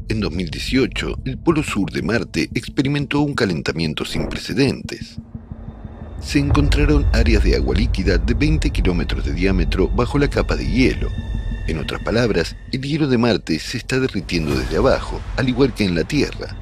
En 2018, el polo sur de Marte experimentó un calentamiento sin precedentes. Se encontraron áreas de agua líquida de 20 kilómetros de diámetro bajo la capa de hielo. En otras palabras, el hielo de Marte se está derritiendo desde abajo, al igual que en la Tierra.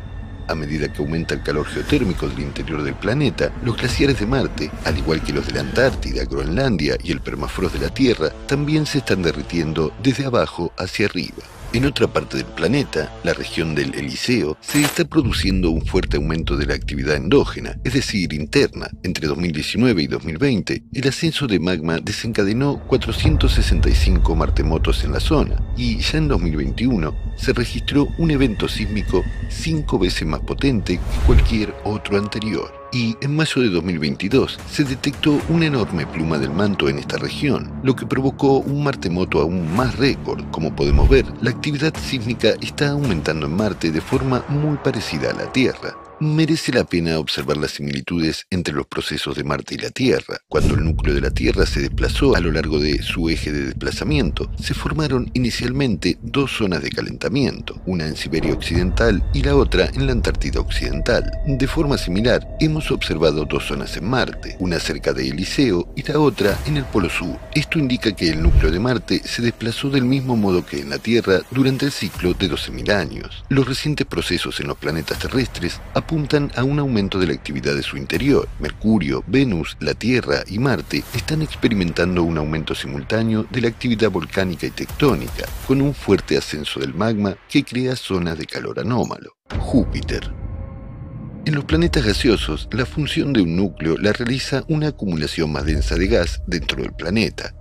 A medida que aumenta el calor geotérmico del interior del planeta, los glaciares de Marte, al igual que los de la Antártida, Groenlandia y el permafrost de la Tierra, también se están derritiendo desde abajo hacia arriba. En otra parte del planeta, la región del Eliseo, se está produciendo un fuerte aumento de la actividad endógena, es decir, interna. Entre 2019 y 2020, el ascenso de magma desencadenó 465 maremotos en la zona, y ya en 2021 se registró un evento sísmico 5 veces más potente que cualquier otro anterior. Y en mayo de 2022 se detectó una enorme pluma del manto en esta región, lo que provocó un maremoto aún más récord. Como podemos ver, la actividad sísmica está aumentando en Marte de forma muy parecida a la Tierra. Merece la pena observar las similitudes entre los procesos de Marte y la Tierra. Cuando el núcleo de la Tierra se desplazó a lo largo de su eje de desplazamiento, se formaron inicialmente dos zonas de calentamiento, una en Siberia Occidental y la otra en la Antártida Occidental. De forma similar, hemos observado dos zonas en Marte, una cerca de Eliseo y la otra en el Polo Sur. Esto indica que el núcleo de Marte se desplazó del mismo modo que en la Tierra durante el ciclo de 12.000 años. Los recientes procesos en los planetas terrestres apuntan a un aumento de la actividad de su interior. Mercurio, Venus, la Tierra y Marte están experimentando un aumento simultáneo de la actividad volcánica y tectónica, con un fuerte ascenso del magma que crea zonas de calor anómalo. Júpiter. En los planetas gaseosos, la función de un núcleo la realiza una acumulación más densa de gas dentro del planeta.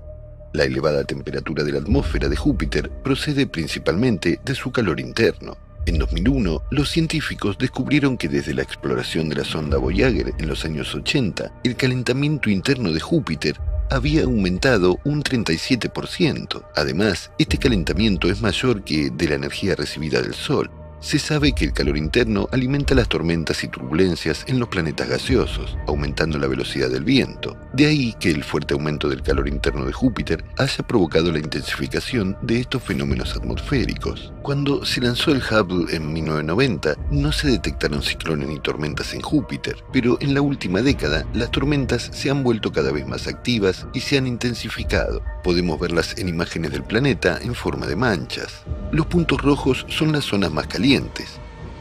La elevada temperatura de la atmósfera de Júpiter procede principalmente de su calor interno. En 2001, los científicos descubrieron que desde la exploración de la sonda Voyager en los años 80, el calentamiento interno de Júpiter había aumentado un 37%. Además, este calentamiento es mayor que de la energía recibida del Sol. Se sabe que el calor interno alimenta las tormentas y turbulencias en los planetas gaseosos, aumentando la velocidad del viento. De ahí que el fuerte aumento del calor interno de Júpiter haya provocado la intensificación de estos fenómenos atmosféricos. Cuando se lanzó el Hubble en 1990, no se detectaron ciclones ni tormentas en Júpiter, pero en la última década las tormentas se han vuelto cada vez más activas y se han intensificado. Podemos verlas en imágenes del planeta en forma de manchas. Los puntos rojos son las zonas más calientes.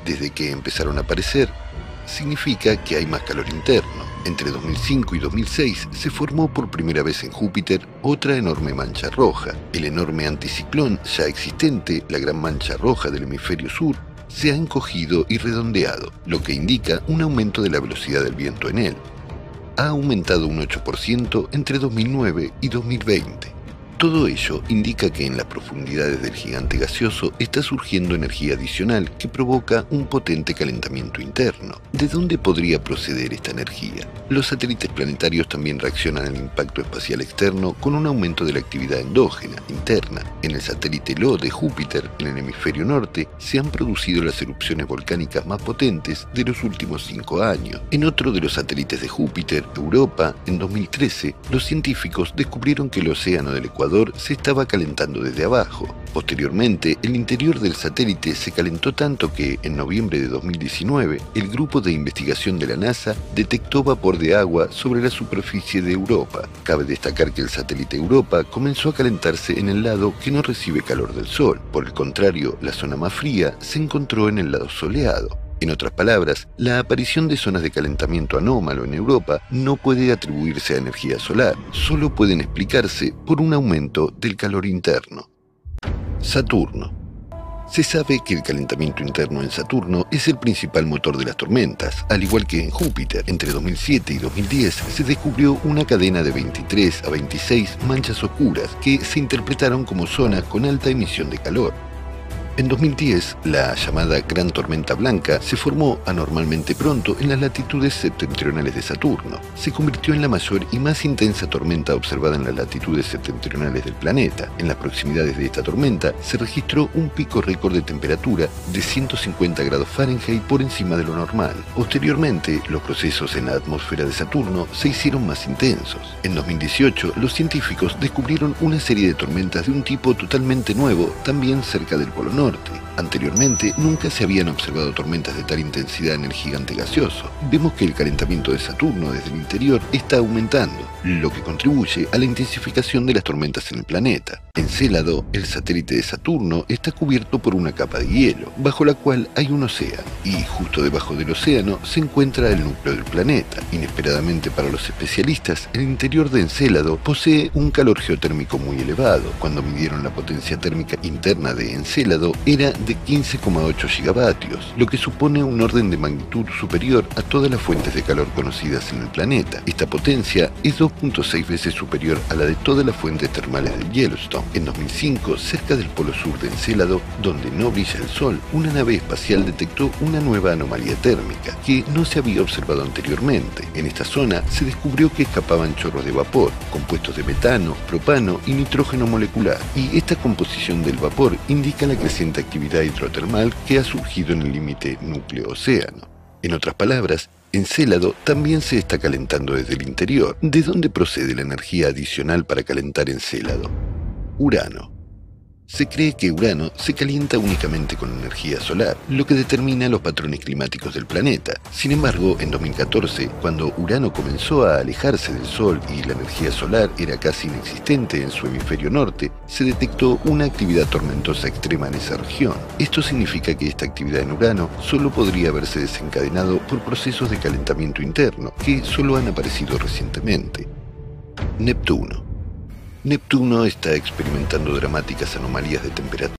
Desde que empezaron a aparecer, significa que hay más calor interno. Entre 2005 y 2006 se formó por primera vez en Júpiter otra enorme mancha roja. El enorme anticiclón ya existente, la gran mancha roja del hemisferio sur, se ha encogido y redondeado, lo que indica un aumento de la velocidad del viento en él. Ha aumentado un 8% entre 2009 y 2020. Todo ello indica que en las profundidades del gigante gaseoso está surgiendo energía adicional que provoca un potente calentamiento interno. ¿De dónde podría proceder esta energía? Los satélites planetarios también reaccionan al impacto espacial externo con un aumento de la actividad endógena, interna. En el satélite LO de Júpiter, en el hemisferio norte, se han producido las erupciones volcánicas más potentes de los últimos 5 años. En otro de los satélites de Júpiter, Europa, en 2013, los científicos descubrieron que el océano del Ecuador se estaba calentando desde abajo. Posteriormente, el interior del satélite se calentó tanto que, en noviembre de 2019, el grupo de investigación de la NASA detectó vapor de agua sobre la superficie de Europa. Cabe destacar que el satélite Europa comenzó a calentarse en el lado que no recibe calor del Sol. Por el contrario, la zona más fría se encontró en el lado soleado. En otras palabras, la aparición de zonas de calentamiento anómalo en Europa no puede atribuirse a energía solar, solo pueden explicarse por un aumento del calor interno. Saturno. Se sabe que el calentamiento interno en Saturno es el principal motor de las tormentas, al igual que en Júpiter. Entre 2007 y 2010 se descubrió una cadena de 23 a 26 manchas oscuras que se interpretaron como zonas con alta emisión de calor. En 2010, la llamada Gran Tormenta Blanca se formó anormalmente pronto en las latitudes septentrionales de Saturno. Se convirtió en la mayor y más intensa tormenta observada en las latitudes septentrionales del planeta. En las proximidades de esta tormenta se registró un pico récord de temperatura de 150 grados Fahrenheit por encima de lo normal. Posteriormente, los procesos en la atmósfera de Saturno se hicieron más intensos. En 2018, los científicos descubrieron una serie de tormentas de un tipo totalmente nuevo, también cerca del Polo Norte. Anteriormente, nunca se habían observado tormentas de tal intensidad en el gigante gaseoso. Vemos que el calentamiento de Saturno desde el interior está aumentando, lo que contribuye a la intensificación de las tormentas en el planeta. Encélado, el satélite de Saturno, está cubierto por una capa de hielo, bajo la cual hay un océano, y justo debajo del océano se encuentra el núcleo del planeta. Inesperadamente para los especialistas, el interior de Encélado posee un calor geotérmico muy elevado. Cuando midieron la potencia térmica interna de Encélado era de 15,8 gigavatios, lo que supone un orden de magnitud superior a todas las fuentes de calor conocidas en el planeta. Esta potencia es 2.6 veces superior a la de todas las fuentes termales del Yellowstone. En 2005, cerca del polo sur de Encélado, donde no brilla el sol, una nave espacial detectó una nueva anomalía térmica que no se había observado anteriormente. En esta zona se descubrió que escapaban chorros de vapor, compuestos de metano, propano y nitrógeno molecular, y esta composición del vapor indica la creciente actividad hidrotermal que ha surgido en el límite núcleo-océano. En otras palabras, Encélado también se está calentando desde el interior. ¿De dónde procede la energía adicional para calentar Encélado? Urano. Se cree que Urano se calienta únicamente con energía solar, lo que determina los patrones climáticos del planeta. Sin embargo, en 2014, cuando Urano comenzó a alejarse del Sol y la energía solar era casi inexistente en su hemisferio norte, se detectó una actividad tormentosa extrema en esa región. Esto significa que esta actividad en Urano solo podría haberse desencadenado por procesos de calentamiento interno, que solo han aparecido recientemente. Neptuno. Neptuno está experimentando dramáticas anomalías de temperatura